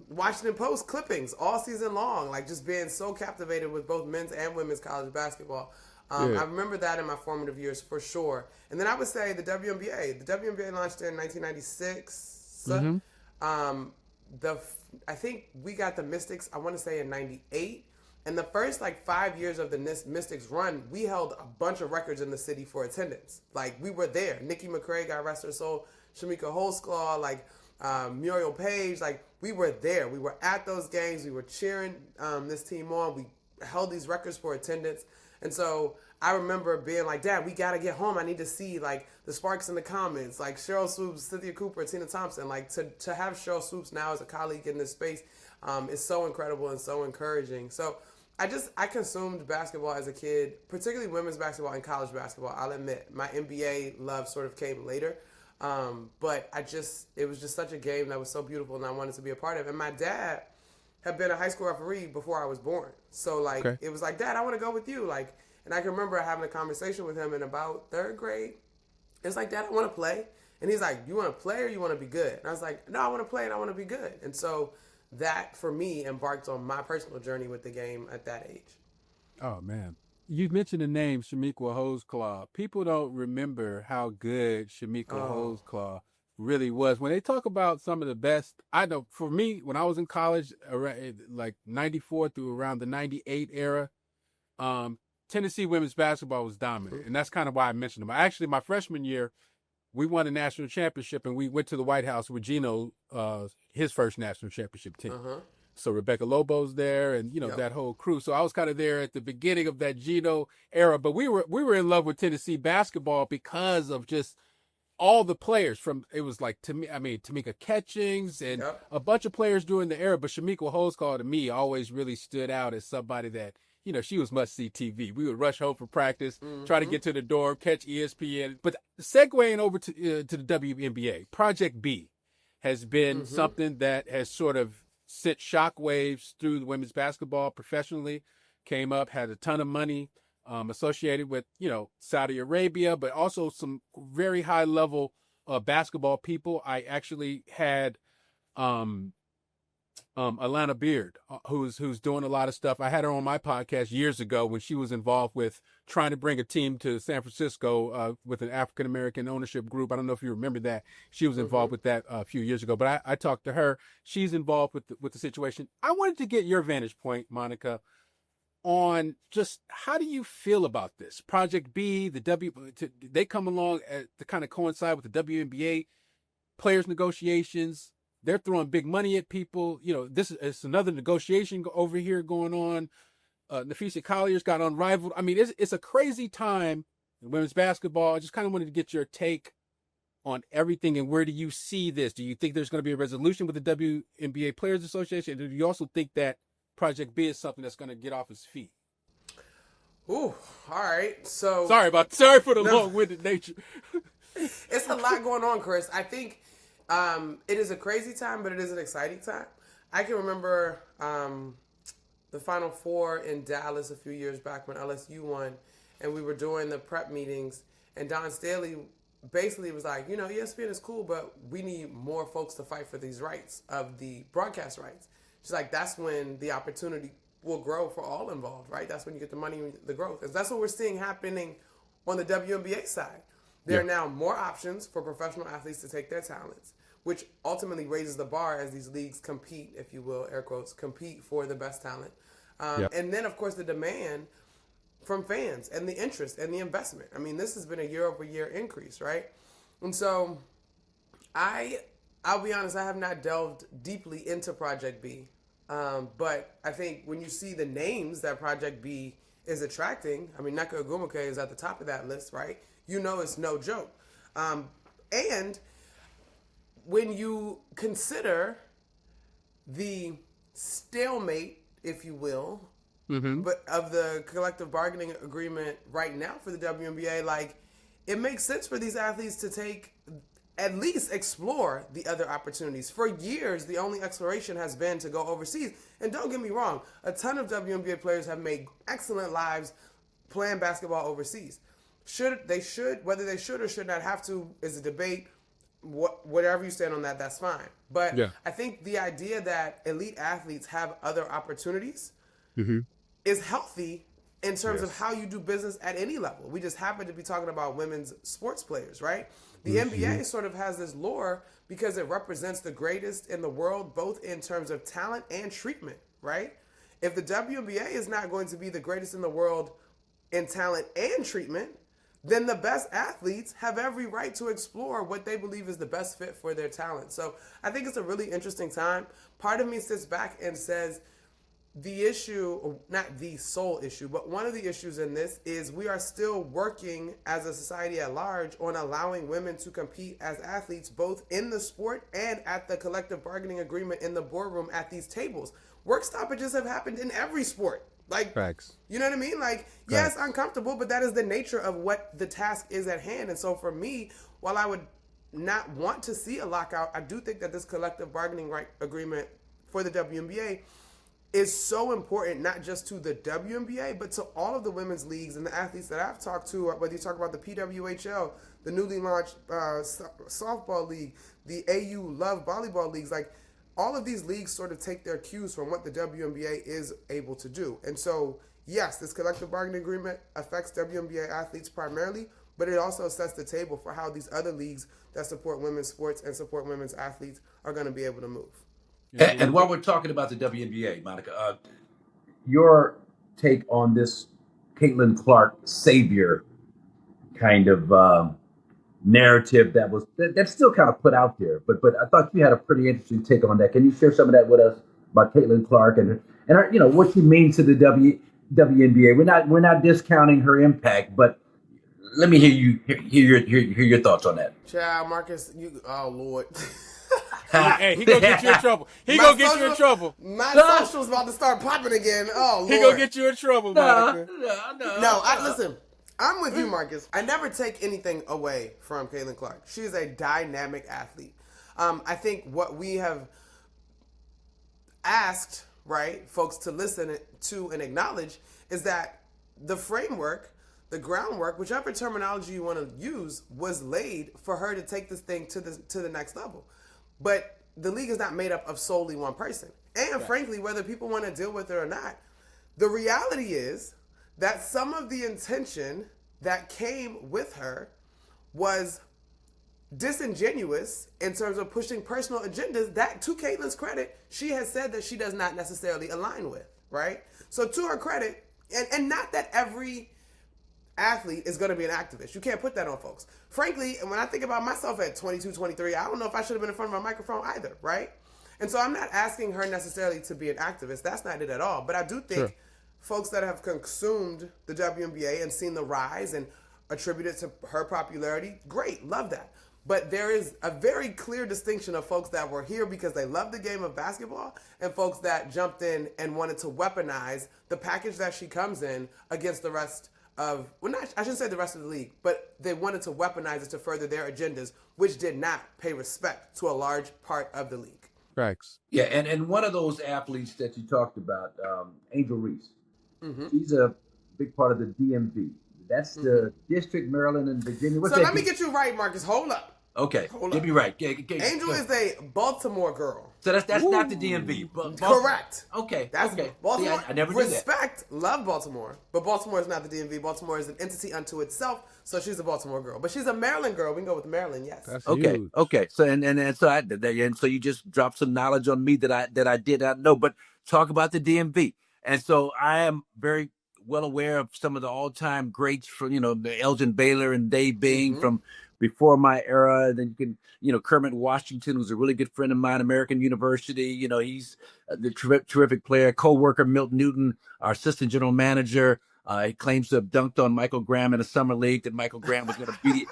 Washington Post clippings all season long, like just being so captivated with both men's and women's college basketball. I remember that in my formative years for sure. And then I would say the WNBA. The WNBA launched in 1996. I think we got the Mystics, I want to say in 98. And the first 5 years of the Mystics run, we held a bunch of records in the city for attendance. Like we were there. Nikki McCrae, God rest her soul, Shamika Holsclaw, Muriel Page, we were there. We were at those games. We were cheering this team on. We held these records for attendance. And so I remember being like, Dad, we got to get home. I need to see the sparks in the comments, Cheryl Swoops, Cynthia Cooper, Tina Thompson. To have Cheryl Swoops now as a colleague in this space is so incredible and so encouraging. So I consumed basketball as a kid, particularly women's basketball and college basketball. I'll admit my NBA love sort of came later. But it was just such a game that was so beautiful, and I wanted to be a part of it. And my dad had been a high school referee before I was born. So, like, It was like, Dad, I want to go with you. Like, and I can remember having a conversation with him in about third grade. It's like, Dad, I want to play. And he's like, you want to play or you want to be good? And I was like, no, I want to play and I want to be good. And so that, for me, embarked on my personal journey with the game at that age. Oh, man. You mentioned the name Chamique Holdsclaw. People don't remember how good Chamique Holdsclaw really was. When they talk about some of the best, I know for me, when I was in college, around, like 94 through around the 98 era, Tennessee women's basketball was dominant. And that's kind of why I mentioned them. Actually, my freshman year, we won a national championship, and we went to the White House with Gino, his first national championship team. So Rebecca Lobo's there, and that whole crew. So I was kind of there at the beginning of that Gino era. But we were in love with Tennessee basketball because of just all the players Tamika Catchings and a bunch of players during the era. But Chamique Holdsclaw, to me, always really stood out as somebody that, she was must-see TV. We would rush home from practice, try to get to the dorm, catch ESPN. But segueing over to the WNBA, Project B has been something that has sort of sent shockwaves through the women's basketball professionally, came up, had a ton of money associated with, Saudi Arabia, but also some very high-level basketball people. I actually had Alana Beard, who's doing a lot of stuff. I had her on my podcast years ago when she was involved with trying to bring a team to San Francisco with an African-American ownership group. I don't know if you remember that. She was involved with that a few years ago, but I talked to her. She's involved with the situation. I wanted to get your vantage point, Monica, on just how do you feel about this? Project B, they come along to kind of coincide with the WNBA players negotiations. They're throwing big money at people. This is another negotiation over here going on. Nafisa Collier's got unrivaled. I mean, it's a crazy time in women's basketball. I just kind of wanted to get your take on everything, and where do you see this? Do you think there's going to be a resolution with the WNBA Players Association? Do you also think that Project B is something that's going to get off its feet? Ooh, all right. So sorry for the long-winded nature. It's a lot going on, Kris. I think it is a crazy time, but it is an exciting time. I can remember the Final Four in Dallas a few years back when LSU won, and we were doing the prep meetings, and Don Staley basically was like, ESPN is cool, but we need more folks to fight for these rights of the broadcast rights. She's like, that's when the opportunity will grow for all involved, right? That's when you get the money, the growth. And that's what we're seeing happening on the WNBA side. There are now more options for professional athletes to take their talents, which ultimately raises the bar as these leagues compete, if you will, air quotes, compete for the best talent. And then, of course, the demand from fans and the interest and the investment. I mean, this has been a year-over-year increase, right? And so I'll be honest, I have not delved deeply into Project B. But I think when you see the names that Project B is attracting, I mean, Nneka Ogwumike is at the top of that list, right? It's no joke. And when you consider the stalemate, if you will, but of the collective bargaining agreement right now for the WNBA, like, it makes sense for these athletes to at least explore the other opportunities. For years, the only exploration has been to go overseas. And don't get me wrong, a ton of WNBA players have made excellent lives playing basketball overseas. Whether they should or should not have to is a debate. Whatever you stand on that, that's fine. But I think the idea that elite athletes have other opportunities is healthy in terms of how you do business at any level. We just happen to be talking about women's sports players, right? The NBA sort of has this lore because it represents the greatest in the world, both in terms of talent and treatment, right? If the WNBA is not going to be the greatest in the world in talent and treatment, then the best athletes have every right to explore what they believe is the best fit for their talent. So I think it's a really interesting time. Part of me sits back and says, the issue, or not the sole issue, but one of the issues in this is we are still working as a society at large on allowing women to compete as athletes, both in the sport and at the collective bargaining agreement in the boardroom at these tables. Work stoppages have happened in every sport. Like, facts. You know what I mean? Like, yeah, it's uncomfortable, but that is the nature of what the task is at hand. And so for me, while I would not want to see a lockout, I do think that this collective bargaining right agreement for the WNBA is so important, not just to the WNBA, but to all of the women's leagues and the athletes that I've talked to, whether you talk about the PWHL, the newly launched softball league, the AU Love volleyball leagues, like all of these leagues sort of take their cues from what the WNBA is able to do. And so, yes, this collective bargaining agreement affects WNBA athletes primarily, but it also sets the table for how these other leagues that support women's sports and support women's athletes are going to be able to move. And while we're talking about the WNBA, Monica, your take on this Caitlin Clark savior kind of narrative that's still kind of put out there, but I thought you had a pretty interesting take on that. Can you share some of that with us about Caitlin Clark and her, you know, what she means to the WNBA? We're not discounting her impact, but let me hear your thoughts on that. Child, Marques, oh Lord. Hey, he gonna get you in trouble. He gonna get you in trouble. My social's about to start popping again. Oh Lord. He gonna get you in trouble, Monica. No, listen. I'm with you, Marques. I never take anything away from Caitlin Clark. She is a dynamic athlete. I think what we have asked, right, folks to listen to and acknowledge is that the framework, the groundwork, whichever terminology you want to use, was laid for her to take this thing to the next level. But the league is not made up of solely one person. And frankly, whether people want to deal with it or not, the reality is that some of the intention that came with her was disingenuous in terms of pushing personal agendas that, to Caitlin's credit, she has said that she does not necessarily align with, right? So to her credit, and not that every athlete is going to be an activist. You can't put that on folks. Frankly, and when I think about myself at 22, 23, I don't know if I should have been in front of a microphone either, right? And so I'm not asking her necessarily to be an activist. That's not it at all. But I do think folks that have consumed the WNBA and seen the rise and attribute it to her popularity, great, love that. But there is a very clear distinction of folks that were here because they love the game of basketball and folks that jumped in and wanted to weaponize the package that she comes in against the rest of, well, not, I shouldn't say the rest of the league, but they wanted to weaponize it to further their agendas, which did not pay respect to a large part of the league. Facts. Yeah, and one of those athletes that you talked about, Angel Reese, she's a big part of the DMV. That's the District, Maryland, and Virginia. So let me get you right, Marques. Hold up. Okay, get me right. Angel is a Baltimore girl. So that's not the DMV. Correct. Okay. That's okay. Baltimore. See, I never knew that. Respect, love Baltimore, but Baltimore is not the DMV. Baltimore is an entity unto itself. So she's a Baltimore girl, but she's a Maryland girl. We can go with Maryland, yes. That's okay. huge. Okay. So so you just dropped some knowledge on me that I did not know. But talk about the DMV, and so I am very well aware of some of the all-time greats from the Elgin Baylor and Dave Bing from before my era. And then you can, Kermit Washington, who's a really good friend of mine, American University. He's the terrific player, co-worker Milton Newton, our assistant general manager. He claims to have dunked on Michael Graham in a summer league that Michael Graham was going to beat.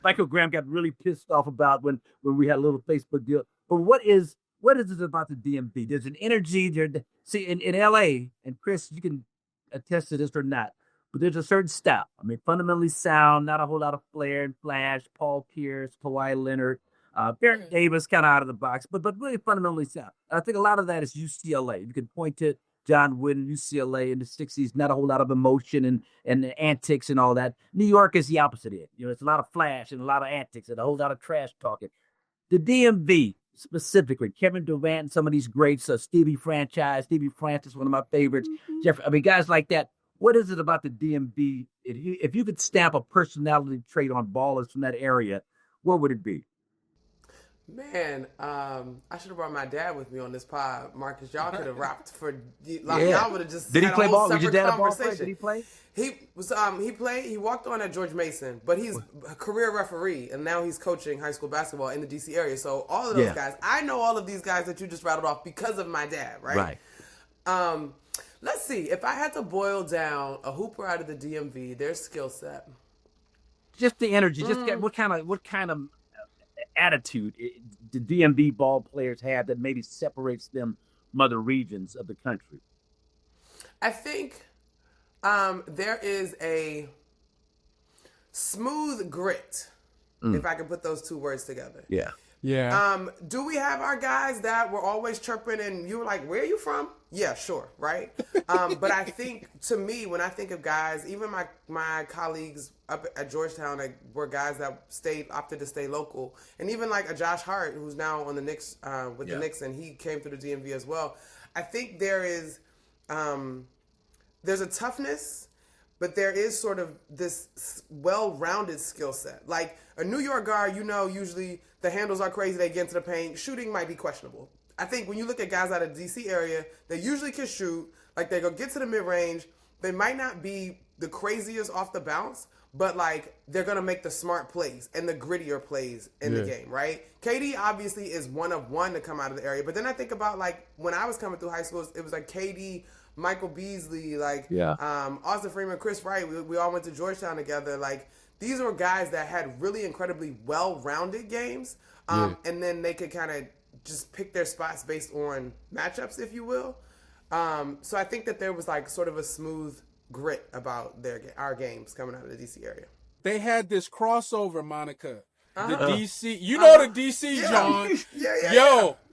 Michael Graham got really pissed off about when we had a little Facebook deal. But what is it about the DMV? There's an energy there. See, in LA, and Kris, you can attest to this or not, but there's a certain style. I mean, fundamentally sound, not a whole lot of flair and flash. Paul Pierce, Kawhi Leonard, Baron Davis, kind of out of the box, but really fundamentally sound. I think a lot of that is UCLA. You can point to John Wooden, UCLA in the 60s, not a whole lot of emotion and antics and all that. New York is the opposite end. It's a lot of flash and a lot of antics and a whole lot of trash talking. The DMV, specifically, Kevin Durant and some of these greats, Stevie Francis, one of my favorites, guys like that. What is it about the DMV? If you could stamp a personality trait on ballers from that area, what would it be? Man, I should have brought my dad with me on this pod, Marques. Y'all could have rapped for y'all would have just Did he had play a whole ball? Was your separate dad a ball player? conversation. Did he play? He played. He walked on at George Mason, but he's a career referee, and now he's coaching high school basketball in the DC area. So all of those guys, I know all of these guys that you just rattled off because of my dad, right? Right. Let's see. If I had to boil down a hooper out of the DMV, their skill set, just the energy, what kind of attitude the DMV ball players have that maybe separates them from other regions of the country? I think there is a smooth grit if I can put those two words together. Yeah. Yeah. Do we have our guys that were always chirping and you were like, where are you from? Yeah, sure, right? But I think, to me, when I think of guys, even my colleagues up at Georgetown, like, were guys that opted to stay local. And even like a Josh Hart, who's now on the Knicks, with the Knicks, and he came through the DMV as well. I think there's a toughness, but there is sort of this well-rounded skill set. Like a New York guard, usually the handles are crazy, they get into the paint. Shooting might be questionable. I think when you look at guys out of the D.C. area, they usually can shoot. Like, they go get to the mid-range. They might not be the craziest off the bounce, but, like, they're going to make the smart plays and the grittier plays in the game, right? KD obviously is one of one to come out of the area. But then I think about, like, when I was coming through high school, it was like KD, Michael Beasley, like Austin Freeman, Chris Wright. We all went to Georgetown together. Like, these were guys that had really incredibly well-rounded games, and then they could kind of just pick their spots based on matchups, if you will. So I think that there was like sort of a smooth grit about our games coming out of the DC area. They had this crossover, Monica. The DC, the DC, John.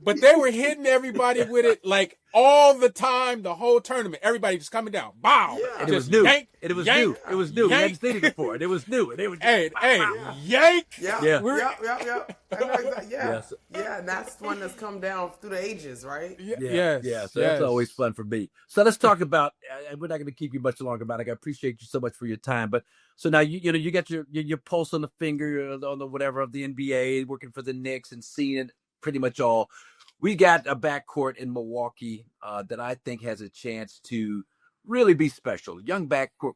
But they were hitting everybody with it like all the time, the whole tournament. Everybody just coming down. Bow. Yeah. And it was new. It was new. It was new. We hadn't seen it before. It was new. And they were just, yank. Yeah. And that's one that's come down through the ages, right? So that's always fun for me. So let's talk about, and we're not going to keep you much longer, Monica. I appreciate you so much for your time. But so now you got your pulse on the finger on the whatever of the NBA, working for the Knicks and seeing it pretty much all. We got a backcourt in Milwaukee that I think has a chance to really be special. Young backcourt,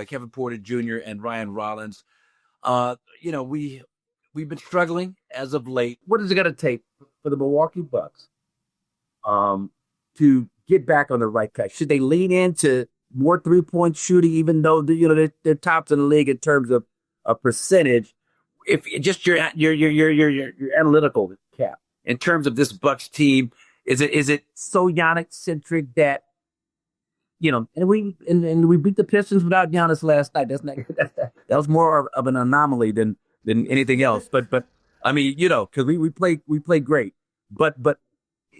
Kevin Portis Jr. and Ryan Rollins. We've been struggling as of late. What is it going to take for the Milwaukee Bucks to get back on the right track? Should they lean into more 3-point shooting, even though they're tops in the league in terms of a percentage? If just your analytical cap in terms of this Bucks team, is it so Giannis centric that and we beat the Pistons without Giannis last night? That was more of an anomaly than anything else. But I mean, because we played great. But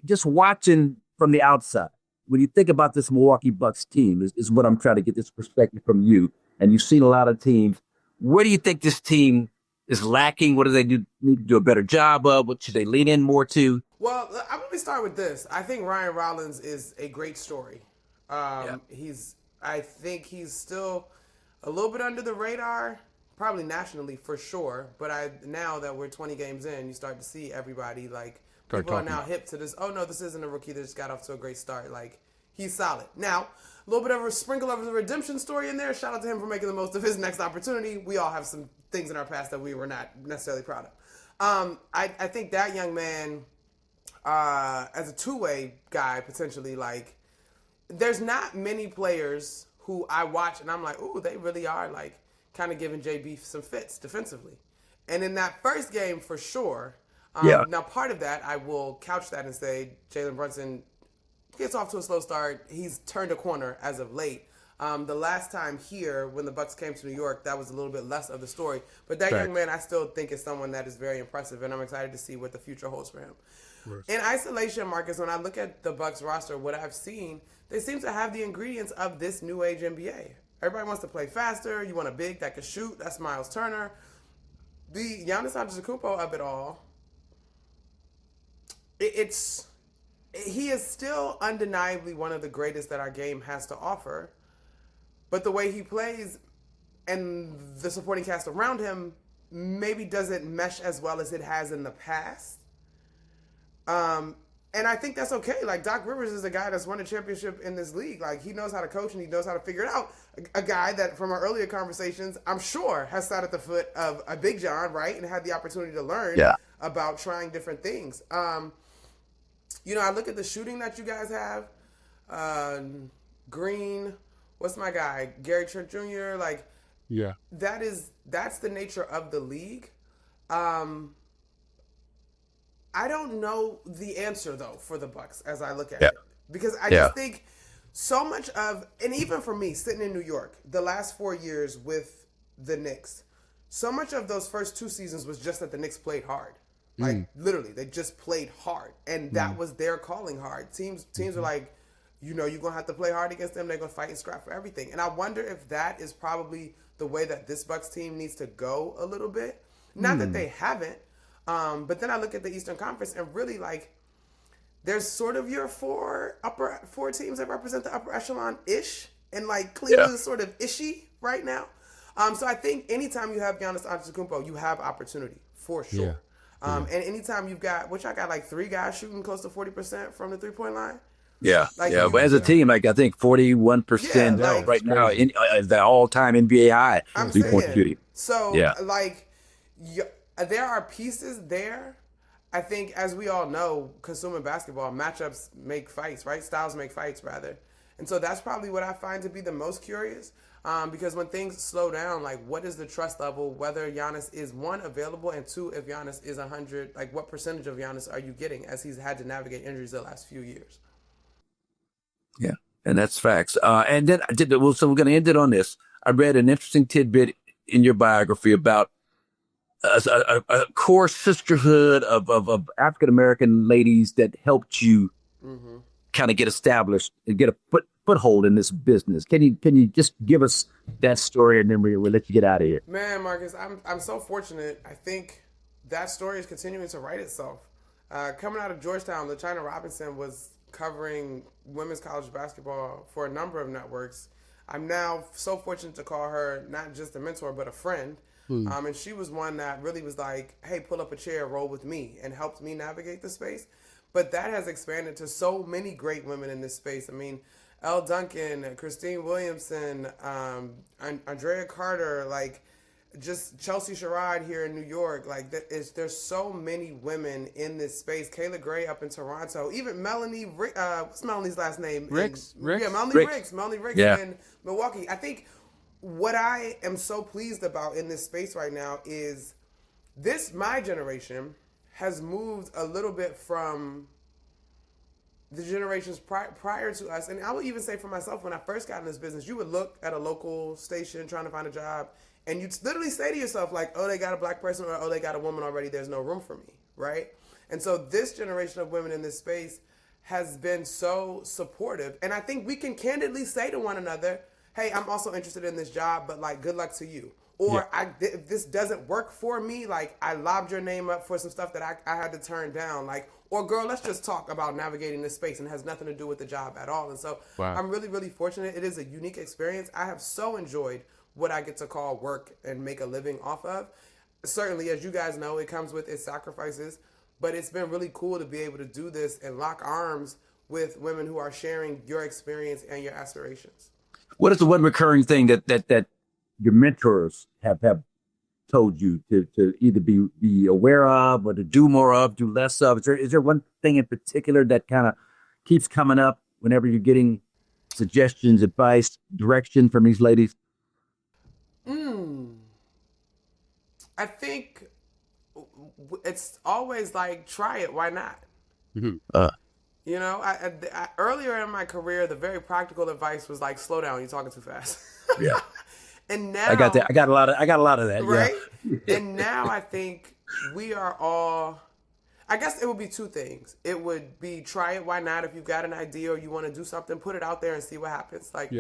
just watching from the outside, when you think about this Milwaukee Bucks team, is what I'm trying to get this perspective from you. And you've seen a lot of teams. Where do you think this team is lacking? What do they need to do a better job of? What should they lean in more to? Well, I'm going to start with this. I think Ryan Rollins is a great story. I think he's still a little bit under the radar, probably nationally for sure. But now that we're 20 games in, you start to see everybody, like, people are now hip to this. Oh, no, this isn't a rookie that just got off to a great start. Like, he's solid. Now, a little bit of a sprinkle of a redemption story in there. Shout out to him for making the most of his next opportunity. We all have some things in our past that we were not necessarily proud of. I think that young man, as a two-way guy, potentially, like, there's not many players who I watch and I'm like, ooh, they really are, like, kind of giving JB some fits defensively. And in that first game, for sure. Now, part of that, I will couch that and say Jalen Brunson gets off to a slow start. He's turned a corner as of late. The last time here, when the Bucks came to New York, that was a little bit less of the story. But that young man, I still think is someone that is very impressive, and I'm excited to see what the future holds for him. Right. In isolation, Marcus, when I look at the Bucks roster, what I've seen, they seem to have the ingredients of this new age NBA. Everybody wants to play faster. You want a big that can shoot. That's Miles Turner. The Giannis Antetokounmpo of it all, he is still undeniably one of the greatest that our game has to offer. But the way he plays and the supporting cast around him maybe doesn't mesh as well as it has in the past. And I think that's okay. Like, Doc Rivers is a guy that's won a championship in this league. Like, he knows how to coach and he knows how to figure it out. A guy that, from our earlier conversations, I'm sure has sat at the foot of a Big John, right? And had the opportunity to learn about trying different things. I look at the shooting that you guys have. Green, what's my guy? Gary Trent Jr. Like, that's the nature of the league. I don't know the answer, though, for the Bucks as I look at it. Because I just think so much of, and even for me, sitting in New York, the last 4 years with the Knicks, so much of those first 2 seasons was just that the Knicks played hard. Like literally, they just played hard, and that was their calling hard. Teams are like, you're gonna have to play hard against them. They're gonna fight and scrap for everything. And I wonder if that is probably the way that this Bucks team needs to go a little bit. Not that they haven't, but then I look at the Eastern Conference and really like, there's sort of your four teams that represent the upper echelon ish, and like Cleveland is sort of ishy right now. So I think anytime you have Giannis Antetokounmpo, you have opportunity for sure. Yeah. And anytime you've got, which I got like 3 guys shooting close to 40% from the 3-point line. Yeah, Like, but as a team, like I think 41% like, right now in the all-time NBA high I'm 3-point saying, shooting. So, Yeah. like, there are pieces there. I think, as we all know, consuming basketball, matchups make fights, right? Styles make fights, rather. And so that's probably what I find to be the most curious. Because when things slow down, like, what is the trust level, whether Giannis is, 1, available, and 2, if Giannis is 100, like, what percentage of Giannis are you getting as he's had to navigate injuries the last few years? Yeah, and that's facts. And then so we're going to end it on this. I read an interesting tidbit in your biography about a core sisterhood of African-American ladies that helped you kind of get established and get a foothold in this business. Can you just give us that story, and then we'll let you get out of here? Man, Marques, I'm so fortunate. I think that story is continuing to write itself. Coming out of Georgetown, LaChina Robinson was covering women's college basketball for a number of networks. I'm now so fortunate to call her not just a mentor, but a friend. And she was one that really was like, hey, pull up a chair, roll with me, and helped me navigate the space. But that has expanded to so many great women in this space. I mean, Elle Duncan, Christine Williamson, Andrea Carter, like just Chelsea Sherrod here in New York. Like there's so many women in this space. Kayla Gray up in Toronto. Even Melanie, what's Melanie's last name? Ricks. Yeah, Melanie Ricks. Melanie Ricks in Milwaukee. I think what I am so pleased about in this space right now is my generation has moved a little bit from the generations prior to us. And I would even say for myself, when I first got in this business, you would look at a local station trying to find a job, and you'd literally say to yourself, like, oh, they got a black person, or oh, they got a woman already, there's no room for me, right? And so this generation of women in this space has been so supportive. And I think we can candidly say to one another, hey, I'm also interested in this job, but like, good luck to you. Or if this doesn't work for me, like I lobbed your name up for some stuff that I had to turn down. Like, or girl, let's just talk about navigating this space, and it has nothing to do with the job at all. And so I'm really, really fortunate. It is a unique experience. I have so enjoyed what I get to call work and make a living off of. Certainly, as you guys know, it comes with its sacrifices, but it's been really cool to be able to do this and lock arms with women who are sharing your experience and your aspirations. What is the one recurring thing that your mentors have told you to either be aware of, or to do more of, do less of? Is there one thing in particular that kind of keeps coming up whenever you're getting suggestions, advice, direction from these ladies? I think it's always like, try it, why not? You know, I earlier in my career, the very practical advice was like, slow down, you're talking too fast. Yeah. And now I got a lot of that. Right? Yeah. And now I think we are all, I guess it would be 2 things. It would be, try it, why not? If you've got an idea or you want to do something, put it out there and see what happens. Like,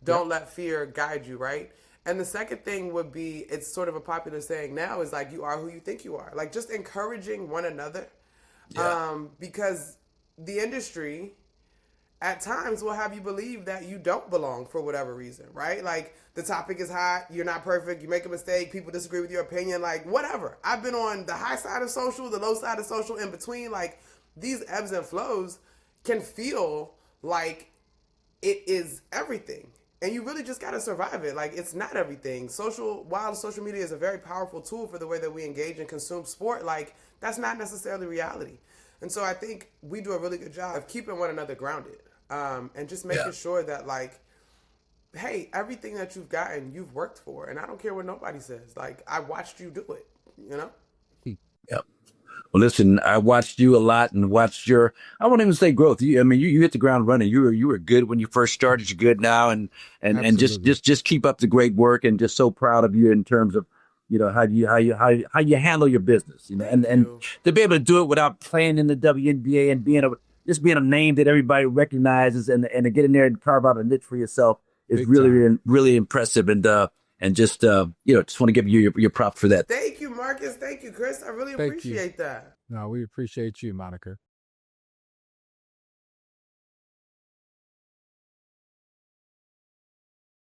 don't let fear guide you, right? And the second thing would be, it's sort of a popular saying now, is like, you are who you think you are. Like, just encouraging one another. Because the industry at times will have you believe that you don't belong for whatever reason, right? Like, the topic is hot, you're not perfect, you make a mistake, people disagree with your opinion, like, whatever. I've been on the high side of social, the low side of social, in between. Like, these ebbs and flows can feel like it is everything. And you really just got to survive it. Like, it's not everything. While social media is a very powerful tool for the way that we engage and consume sport, like, that's not necessarily reality. And so I think we do a really good job of keeping one another grounded, and just making sure that, like, hey, everything that you've gotten, you've worked for. And I don't care what nobody says. Like, I watched you do it, you know? Yep. Well, listen, I watched you a lot and watched I won't even say growth. You hit the ground running. You were good when you first started. You're good now. And just keep up the great work, and just so proud of you in terms of, how you handle your business, and to be able to do it without playing in the WNBA and being a name that everybody recognizes, and to get in there and carve out a niche for yourself is really impressive. And just just want to give you your props for that. Thank you, Marques. Thank you, Kris. I really appreciate that. No, we appreciate you, Monica.